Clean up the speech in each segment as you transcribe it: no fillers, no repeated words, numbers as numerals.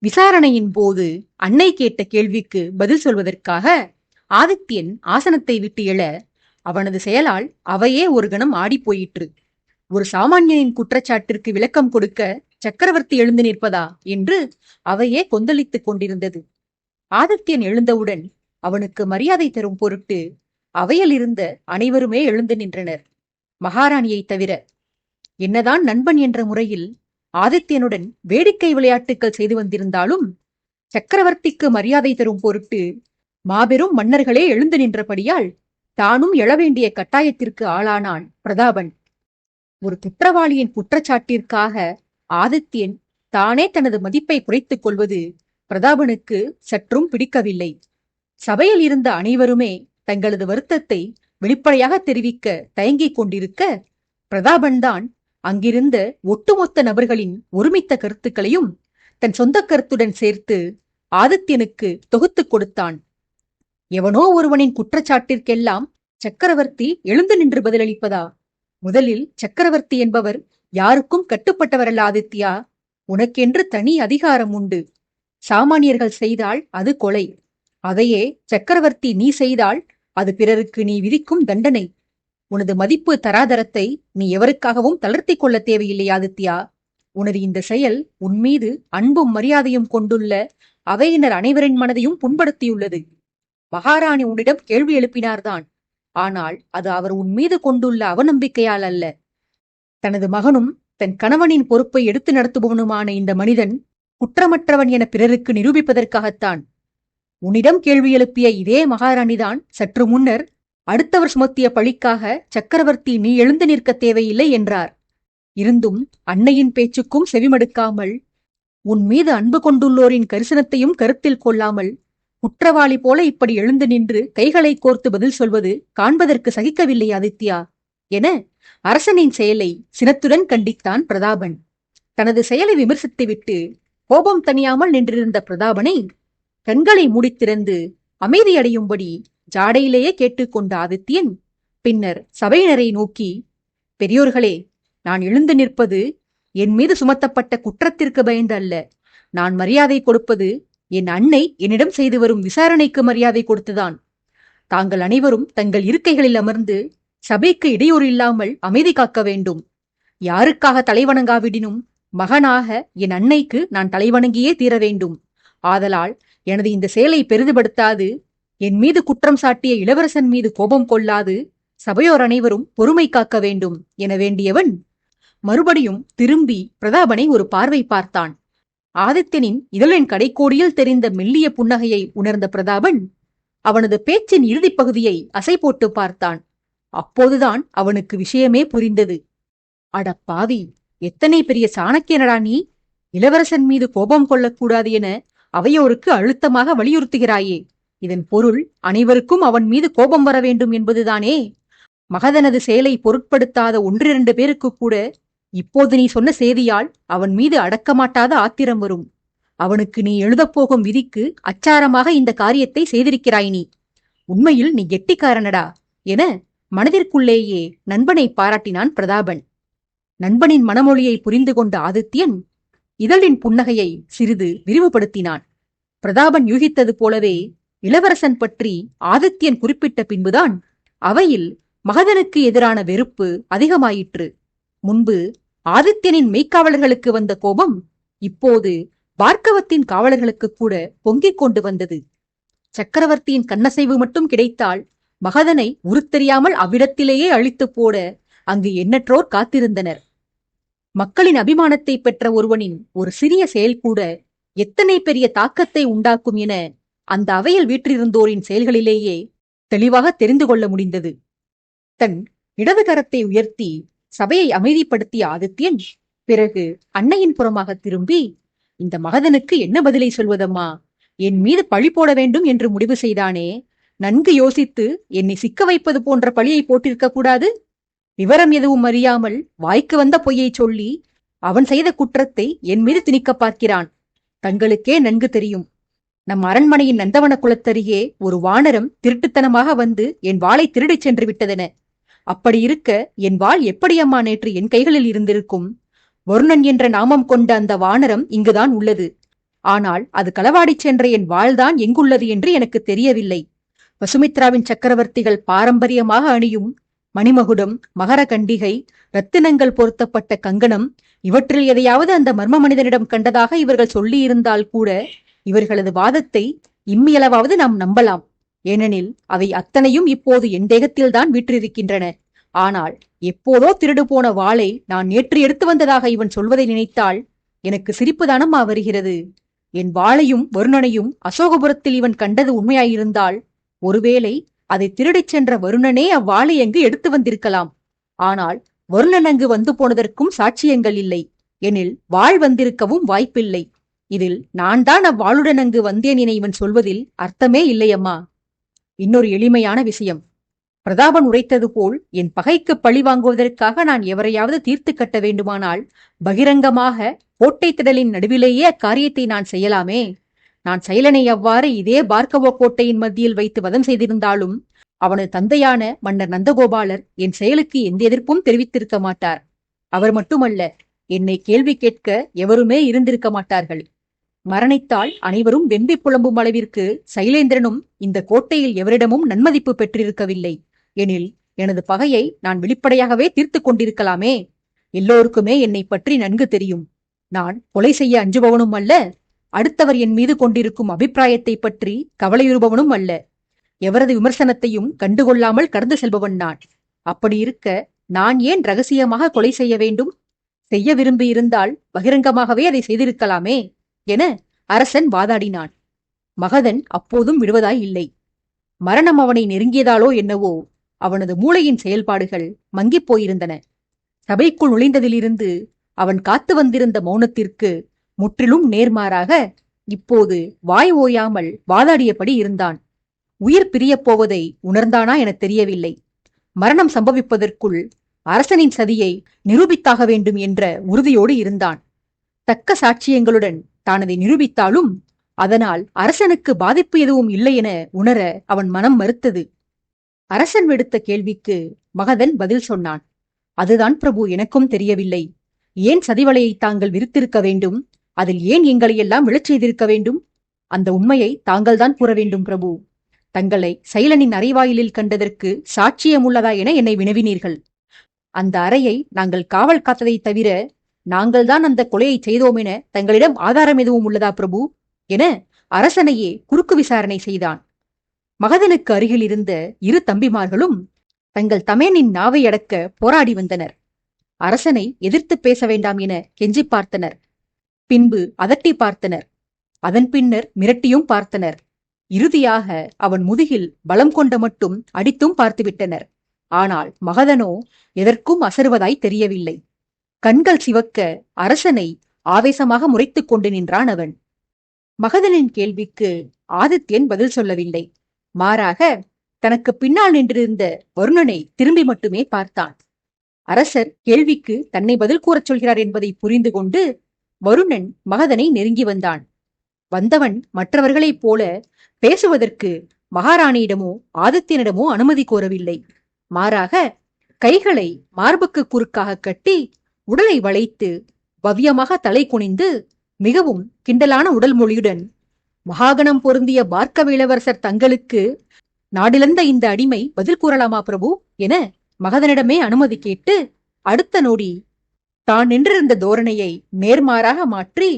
விசாரணையின் போது அன்னை கேட்ட கேள்விக்கு பதில் சொல்வதற்காக ஆதித்யன் ஆசனத்தை விட்டு எழ அவனது செயலால் அவையே ஒரு கணம் ஆடிப்போயிற்று. ஒரு சாமானியனின் குற்றச்சாட்டிற்கு விளக்கம் கொடுக்க சக்கரவர்த்தி எழுந்து நிற்பதா என்று அவையே கொந்தளித்துக் கொண்டிருந்தது. ஆதித்யன் எழுந்தவுடன் அவனுக்கு மரியாதை தரும் பொருட்டு அவையில் இருந்த அனைவருமே எழுந்து நின்றனர், மகாராணியை தவிர. என்னதான் நண்பன் என்ற முறையில் ஆதித்யனுடன் வேடிக்கை விளையாட்டுக்கள் செய்து வந்திருந்தாலும் சக்கரவர்த்திக்கு மரியாதை தரும் பொருட்டு மாபெரும் மன்னர்களே எழுந்து நின்றபடியால் தானும் எழவேண்டிய கட்டாயத்திற்கு ஆளானான் பிரதாபன். ஒரு குற்றவாளியின் குற்றச்சாட்டிற்காக ஆதித்யன் தானே தனது மதிப்பை குறைத்துக் கொள்வது பிரதாபனுக்கு சற்றும் பிடிக்கவில்லை. சபையில் இருந்த அனைவருமே தங்களது வருத்தத்தை வெளிப்படையாக தெரிவிக்க தயங்கிக் கொண்டிருக்க பிரதாபன் தான் அங்கிருந்த ஒட்டுமொத்த நபர்களின் ஒருமித்த கருத்துக்களையும் தன் சொந்த கருத்துடன் சேர்த்து ஆதித்யனுக்கு தொகுத்துக் கொடுத்தான். எவனோ ஒருவனின் குற்றச்சாட்டிற்கெல்லாம் சக்கரவர்த்தி எழுந்து நின்று பதிலளிப்பதா? முதலில் சக்கரவர்த்தி என்பவர் யாருக்கும் கட்டுப்பட்டவரல்ல ஆதித்யா. உனக்கென்று தனி அதிகாரம் உண்டு. சாமானியர்கள் செய்தால் அது கொலை. அதையே சக்கரவர்த்தி நீ செய்தால் அது பிறருக்கு நீ விதிக்கும் தண்டனை. உனது மதிப்பு தராதரத்தை நீ எவருக்காகவும் தளர்த்தி கொள்ள தேவையில்லை ஆதித்யா. உனது இந்த செயல் உன்மீது அன்பும் மரியாதையும் கொண்டுள்ள அவையினர் அனைவரின் மனதையும் புண்படுத்தியுள்ளது. மகாராணி உன்னிடம் கேள்வி எழுப்பினார்தான். ஆனால் அது அவர் உன்மீது கொண்டுள்ள அவநம்பிக்கையால் அல்ல. தனது மகனும் தன் கணவனின் பொறுப்பை எடுத்து நடத்துபவனுமான இந்த மனிதன் குற்றமற்றவன் என பிறருக்கு நிரூபிப்பதற்காகத்தான். உன்னிடம் கேள்வி எழுப்பிய இதே மகாராணிதான் சற்று முன்னர் அடுத்தவர் சுமத்திய பழிக்காக சக்கரவர்த்தி நீ எழுந்து நிற்க தேவையில்லை என்றார். இருந்தும் அன்னையின் பேச்சுக்கும் செவிமடுக்காமல், உன் மீது அன்பு கொண்டுள்ளோரின் கரிசனத்தையும் கருத்தில் கொள்ளாமல் குற்றவாளி போல இப்படி எழுந்து நின்று கைகளை கோர்த்து பதில் சொல்வது காண்பதற்கு சகிக்கவில்லை ஆதித்யா என அரசனின் செயலை சினத்துடன் கண்டித்தான் பிரதாபன். தனது செயலை விமர்சித்துவிட்டு கோபம் தணியாமல் நின்றிருந்த பிரதாபனை கண்களை மூடித்திறந்து அமைதியடையும்படி ஜாடையிலேயே கேட்டுக்கொண்ட ஆதித்யன் பின்னர் சபையினரை நோக்கி, பெரியோர்களே, நான் எழுந்து நிற்பது என் மீது சுமத்தப்பட்ட குற்றத்திற்கு பயந்து அல்ல. நான் மரியாதை கொடுப்பது என் அன்னை என்னிடம் செய்து வரும் விசாரணைக்கு மரியாதை கொடுத்துதான். தாங்கள் அனைவரும் தங்கள் இருக்கைகளில் அமர்ந்து சபைக்கு இடையூறு இல்லாமல் அமைதி காக்க வேண்டும். யாருக்காக தலைவணங்காவிடினும் மகனாக என் அன்னைக்கு நான் தலைவணங்கியே தீர வேண்டும். ஆதலால் எனது இந்த செயலை பெரிதுபடுத்தாது, என் மீது குற்றம் சாட்டிய இளவரசன் மீது கோபம் கொள்ளாது சபையோர் அனைவரும் பொறுமை காக்க வேண்டும் என வேண்டியவன் மறுபடியும் திரும்பி பிரதாபனை ஒரு பார்வை பார்த்தான். ஆதித்யனின் இதழின் கடைக்கோடியில் தெரிந்த மெல்லிய புன்னகையை உணர்ந்த பிரதாபன் அவனது பேச்சின் இறுதிப் பகுதியை அசை போட்டு பார்த்தான். அப்போதுதான் அவனுக்கு விஷயமே புரிந்தது. அட பாவி, எத்தனை பெரிய சாணக்கியனடா நீ! இளவரசன் மீது கோபம் கொள்ளக்கூடாது என அவையோருக்கு அழுத்தமாக வலியுறுத்துகிறாயே. இதன் பொருள் அனைவருக்கும் அவன் மீது கோபம் வர வேண்டும் என்பதுதானே? மகதனது செயலை பொருட்படுத்தாத 1-2 பேருக்கு கூட இப்போது நீ சொன்ன செய்தியால் அவன் மீது அடக்கமாட்டாத ஆத்திரம் வரும். அவனுக்கு நீ எழுதப்போகும் விதிக்கு அச்சாரமாக இந்த காரியத்தை செய்திருக்கிறாய் நீ. உண்மையில் நீ கெட்டிக்காரனடா என மனதிற்குள்ளேயே நண்பனை பாராட்டினான் பிரதாபன். நண்பனின் மனமொழியை புரிந்து கொண்ட ஆதித்யன் இதழின் புன்னகையை சிறிது விரிவுபடுத்தினான். பிரதாபன் யூகித்தது போலவே இளவரசன் பற்றி ஆதித்யன் குறிப்பிட்ட பின்புதான் அவையில் மகதனுக்கு எதிரான வெறுப்பு அதிகமாயிற்று. முன்பு ஆதித்யனின் மெய்க்காவலர்களுக்கு வந்த கோபம் இப்போது பார்க்கவத்தின் காவலர்களுக்கு கூட பொங்கிக் கொண்டு வந்தது. சக்கரவர்த்தியின் கண்ணசைவு மட்டும் கிடைத்தால் மகதனை உருத்தெரியாமல் அவ்விடத்திலேயே அழித்து போட அங்கு எண்ணற்றோர் காத்திருந்தனர். மக்களின் அபிமானத்தை பெற்ற ஒருவனின் ஒரு சிறிய செயல் கூட எத்தனை பெரிய தாக்கத்தை உண்டாக்கும் என அந்த அவையில் வீற்றிருந்தோரின் செயல்களிலேயே தெளிவாக தெரிந்து கொள்ள முடிந்தது. தன் இடது கரத்தை உயர்த்தி சபையை அமைதிப்படுத்திய ஆதித்யன் பிறகு அன்னையின் புறமாக திரும்பி, இந்த மகதனுக்கு என்ன பதிலை சொல்வதம்மா? என் மீது பழி போட வேண்டும் என்று முடிவு செய்தானே, நன்கு யோசித்து என்னை சிக்க வைப்பது போன்ற பழியை போட்டிருக்க கூடாது. விவரம் எதுவும் அறியாமல் வாய்க்கு வந்த பொய்யை சொல்லி அவன் செய்த குற்றத்தை என் மீது திணிக்க பார்க்கிறான். தங்களுக்கே நன்கு தெரியும், நம் அரண்மனையின் நந்தவன குலத்தருகே ஒரு வானரம் திருட்டுத்தனமாக வந்து என் வாளை திருடிச் சென்று விட்டதென. அப்படி இருக்க என் வாள் எப்படியம்மா நேற்று என் கைகளில் இருந்திருக்கும்? வருணன் என்ற நாமம் கொண்ட அந்த வானரம் இங்குதான் உள்ளது. ஆனால் அது களவாடிச் சென்ற என் வாள்தான் எங்குள்ளது என்று எனக்கு தெரியவில்லை. வசுமித்ராவின் சக்கரவர்த்திகள் பாரம்பரியமாக அணியும் மணிமகுடம், மகர கண்டிகை, ரத்தினங்கள் பொருத்தப்பட்ட கங்கணம், இவற்றில் எதையாவது அந்த மர்ம மனிதனிடம் கண்டதாக இவர்கள் சொல்லியிருந்தால் கூட இவர்களது வாதத்தை இம்மியளவாவது நாம் நம்பலாம். ஏனெனில் அவை அத்தனையும் இப்போது என் தேகத்தில்தான் வீற்றிருக்கின்றன. ஆனால் எப்போதோ திருடு போன வாளை நான் நேற்று எடுத்து வந்ததாக இவன் சொல்வதை நினைத்தால் எனக்கு சிரிப்புதானம்மா வருகிறது. என் வாளையும் வருணனையும் அசோகபுரத்தில் இவன் கண்டது உண்மையாயிருந்தால் ஒருவேளை அதை திருடிச் சென்ற வருணனே அவ்வாளை அங்கு எடுத்து வந்திருக்கலாம். ஆனால் வருணன் அங்கு வந்து போனதற்கும் சாட்சியங்கள் இல்லை. எனில் வாள் வந்திருக்கவும் வாய்ப்பில்லை. இதில் நான் தான் அவ்வாளுடன் அங்கு வந்தேன் என இவன் சொல்வதில் அர்த்தமே இல்லையம்மா. இன்னொரு எளிமையான விஷயம். பிரதாபன் உரைத்தது போல் என் பகைக்கு பழி வாங்குவதற்காக நான் எவரையாவது தீர்த்து கட்ட வேண்டுமானால் பகிரங்கமாக கோட்டை திடலின் நடுவிலேயே அக்காரியத்தை நான் செய்யலாமே. நான் சைலனை அவ்வாறு இதே பார்க்கவோ கோட்டையின் மத்தியில் வைத்து வதம் செய்திருந்தாலும் அவனது தந்தையான மன்னர் நந்தகோபாலர் என் செயலுக்கு எந்த எதிர்ப்பும் தெரிவித்திருக்க மாட்டார். அவர் மட்டுமல்ல, என்னை கேள்வி கேட்க எவருமே இருந்திருக்க மாட்டார்கள். மரணித்தால் அனைவரும் வெம்பி புலம்பும் அளவிற்கு சைலேந்திரனும் இந்த கோட்டையில் எவரிடமும் நன்மதிப்பு பெற்றிருக்கவில்லை. எனில் எனது பகையை நான் வெளிப்படையாகவே தீர்த்து கொண்டிருக்கலாமே. எல்லோருக்குமே என்னை பற்றி நன்கு தெரியும். நான் கொலை செய்ய அஞ்சுபவனும் அல்ல, அடுத்தவர் என் மீது கொண்டிருக்கும் அபிப்பிராயத்தை பற்றி கவலையுறுபவனும் அல்ல. எவரது விமர்சனத்தையும் கண்டுகொள்ளாமல் கடந்து செல்பவன் நான். அப்படி இருக்க நான் ஏன் ரகசியமாக கொலை செய்ய வேண்டும்? செய்ய விரும்பியிருந்தால் பகிரங்கமாகவே அதை செய்திருக்கலாமே என அரசன் வாதாடினான். மகதன் அப்போதும் விடுவதாய் இல்லை. மரணம் அவனை நெருங்கியதாலோ என்னவோ அவனது மூளையின் செயல்பாடுகள் மங்கிப் போயிருந்தன. சபைக்குள் நுழைந்ததிலிருந்து அவன் காத்து வந்திருந்த மௌனத்திற்கு முற்றிலும் நேர்மாறாக இப்போது வாய் ஓயாமல் வாதாடியபடி இருந்தான். உயிர் பிரியப் போவதை உணர்ந்தானா என தெரியவில்லை. மரணம் சம்பவிப்பதற்குள் அரசனின் சதியை நிரூபித்தாக வேண்டும் என்ற உறுதியோடு இருந்தான். தக்க சாட்சியங்களுடன் தான் அதை நிரூபித்தாலும் அதனால் அரசனுக்கு பாதிப்பு எதுவும் இல்லை என உணர அவன் மனம் மறுத்தது. அரசன் விடுத்த கேள்விக்கு மகதன் பதில் சொன்னான். அதுதான் பிரபு, எனக்கும் தெரியவில்லை. ஏன் சதிவலையை தாங்கள் விரித்திருக்க வேண்டும்? அதில் ஏன் எங்களையெல்லாம் விழச் செய்திருக்க வேண்டும்? அந்த உண்மையை தாங்கள்தான் கூற வேண்டும் பிரபு. தங்களை சைலனின் அறைவாயிலில் கண்டதற்கு சாட்சியம் உள்ளதா என என்னை வினவினீர்கள். அந்த அறையை நாங்கள் காவல் காத்ததை தவிர நாங்கள்தான் அந்த கொலையை செய்தோம் என தங்களிடம் ஆதாரம் எதுவும் உள்ளதா பிரபு என அரசனையே குறுக்கு விசாரணை செய்தான். மகதனுக்கு அருகில் இருந்த இரு தம்பிமார்களும் தங்கள் தமையனின் நாவை அடக்க போராடி வந்தனர். அரசனை எதிர்த்து பேச வேண்டாம் என கெஞ்சி பார்த்தனர். பின்பு அதட்டி பார்த்தனர். அதன் பின்னர் மிரட்டியும் பார்த்தனர். இறுதியாக அவன் முதுகில் பலம் கொண்ட மட்டும் அடித்தும் பார்த்துவிட்டனர். ஆனால் மகதனோ எதற்கும் அசருவதாய் தெரியவில்லை. கண்கள் சிவக்க அரசனை ஆவேசமாக முறைத்துக் கொண்டு நின்றான் அவன். மகதனின் கேள்விக்கு ஆதித்யன் பதில் சொல்லவில்லை. மாறாக தனக்கு பின்னால் நின்றிருந்த வருணனை திரும்பி மட்டுமே பார்த்தான். அரசர் கேள்விக்கு தன்னை பதில் கூறச் சொல்கிறார் என்பதை புரிந்து கொண்டு வருணன் மகதனை நெருங்கி வந்தான். வந்தவன் மற்றவர்களைப் போல பேசுவதற்கு மகாராணியிடமோ ஆதித்யனிடமோ அனுமதி கோரவில்லை. மாறாக கைகளை மார்புக்கு குறுக்காக கட்டி உடலை வளைத்து பவ்யமாக தலை குனிந்து மிகவும் கிண்டலான உடல் மொழியுடன், மகாகணம் பொருந்திய பார்க்க இளவரசர் தங்களுக்கு நாடிழந்த இந்த அடிமை பதில் கூறலாமா பிரபு என மகதனிடமே அனுமதி கேட்டு அடுத்த நொடி தான் நின்றிருந்த தோரணையை நேர்மாறாக மாற்றி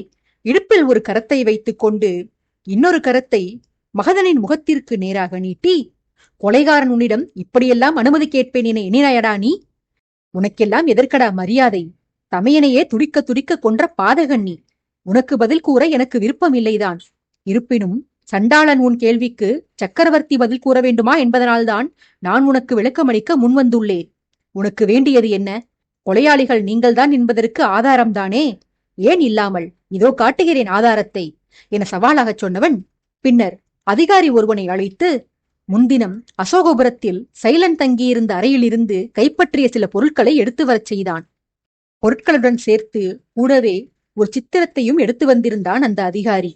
இடுப்பில் ஒரு கரத்தை வைத்துக் கொண்டு இன்னொரு கரத்தை மகதனின் முகத்திற்கு நேராக நீட்டி, கொலைகாரன் உன்னிடம் இப்படியெல்லாம் அனுமதி கேட்பேன் என எண்ணினாயடா நீ? உனக்கெல்லாம் எதற்கடா மரியாதை? தமையனையே துடிக்க துடிக்க கொன்ற பாதகன் நீ. உனக்கு பதில் கூற எனக்கு விருப்பம் இல்லைதான். இருப்பினும் சண்டாளன் உன் கேள்விக்கு சக்கரவர்த்தி பதில் கூற வேண்டுமா என்பதனால்தான் நான் உனக்கு விளக்கமளிக்க முன்வந்துள்ளேன். உனக்கு வேண்டியது என்ன? கொலையாளிகள் நீங்கள்தான் என்பதற்கு ஆதாரம்தானே? ஏன் இல்லாமல் இதோ காட்டுகிறேன் ஆதாரத்தை என சவாலாகச் சொன்னவன் பின்னர் அதிகாரி ஒருவனை அழைத்து முன்தினம் அசோகபுரத்தில் சைலன் தங்கியிருந்த அறையிலிருந்து கைப்பற்றிய சில பொருட்களை எடுத்து வரச் செய்தான். பொருட்களுடன் சேர்த்து கூடவே ஒரு சித்திரத்தையும் எடுத்து வந்திருந்தான் அந்த அதிகாரி.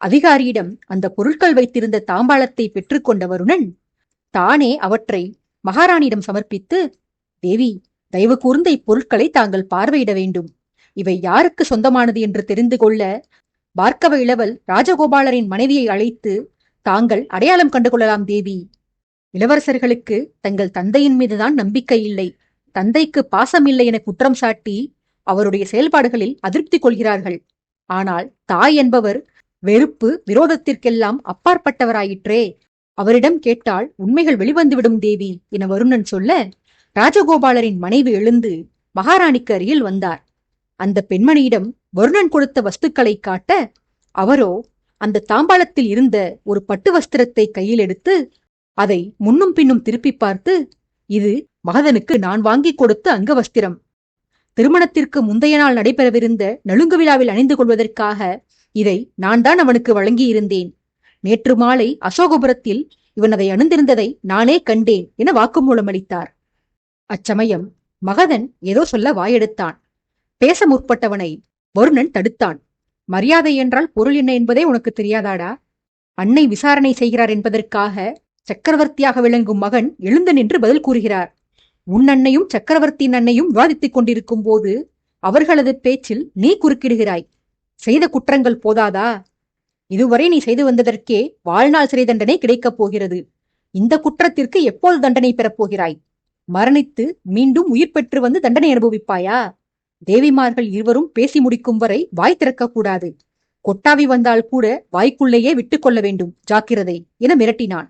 அதிகாரியிடம் அந்த பொருட்கள் வைத்திருந்த தாம்பாளத்தை பெற்றுக்கொண்ட வருணன் தானே அவற்றை மகாராணியிடம் சமர்ப்பித்து, தேவி, தயவு கூர்ந்த இப்பொருட்களை தாங்கள் பார்வையிட வேண்டும். இவை யாருக்கு சொந்தமானது என்று தெரிந்து கொள்ள பார்க்கவ இளவல் ராஜகோபாலரின் மனைவியை அழைத்து, தாங்கள் அடையாளம் கண்டுகொள்ளலாம் தேவி. இளவரசர்களுக்கு தங்கள் தந்தையின் மீதுதான் நம்பிக்கை இல்லை, தந்தைக்கு பாசமில்லை என குற்றம் சாட்டி அவருடைய செயல்பாடுகளில் அதிருப்தி கொள்கிறார்கள். ஆனால் தாய் என்பவர் வெறுப்பு விரோதத்திற்கெல்லாம் அப்பாற்பட்டவராயிற்றே. அவரிடம் கேட்டால் உண்மைகள் வெளிவந்துவிடும் தேவி என வருணன் சொல்ல, ராஜகோபாலரின் மனைவி எழுந்து மகாராணிக்கு அருகில் வந்தார். அந்த பெண்மணியிடம் வருணன் கொடுத்த வஸ்துக்களை காட்ட, அவரோ அந்த தாம்பாளத்தில் இருந்த ஒரு பட்டு வஸ்திரத்தை கையில் எடுத்து அதை முன்னும் பின்னும் திருப்பி பார்த்து, இது மகதனுக்கு நான் வாங்கி கொடுத்த அங்கவஸ்திரம். திருமணத்திற்கு முந்தைய நாள் நடைபெறவிருந்த நலுங்கு விழாவில் அணிந்து கொள்வதற்காக இதை நான் தான் அவனுக்கு வழங்கியிருந்தேன். நேற்று மாலை அசோகபுரத்தில் இவன் அதை அணிந்திருந்ததை நானே கண்டேன் என வாக்குமூலம் அளித்தார். அச்சமயம் மகதன் ஏதோ சொல்ல வாயெடுத்தான். பேச முற்பட்டவனை வருணன் தடுத்தான். மரியாதை என்றால் பொருள் என்ன என்பதே உனக்கு தெரியாதாடா? அன்னை விசாரணை செய்கிறார் என்பதற்காக சக்கரவர்த்தியாக விளங்கும் மகன் எழுந்து நின்று பதில் கூறுகிறார். உன் அன்னையும் சக்கரவர்த்தியின் அன்னையும் விவாதித்துக் கொண்டிருக்கும் போது அவர்களது பேச்சில் நீ குறுக்கிடுகிறாய். செய்த குற்றங்கள் போதாதா? இதுவரை நீ செய்து வந்ததற்கே வாழ்நாள் சிறை தண்டனை கிடைக்கப் போகிறது. இந்த குற்றத்திற்கு எப்போது தண்டனை பெறப்போகிறாய்? மரணித்து மீண்டும் உயிர் பெற்று வந்து தண்டனை அனுபவிப்பாயா? தேவிமார்கள் இருவரும் பேசி முடிக்கும் வரை வாய் திறக்கக்கூடாது. கொட்டாவி வந்தால் கூட வாய்க்குள்ளேயே விட்டுக் கொள்ள வேண்டும், ஜாக்கிரதை என மிரட்டினான்.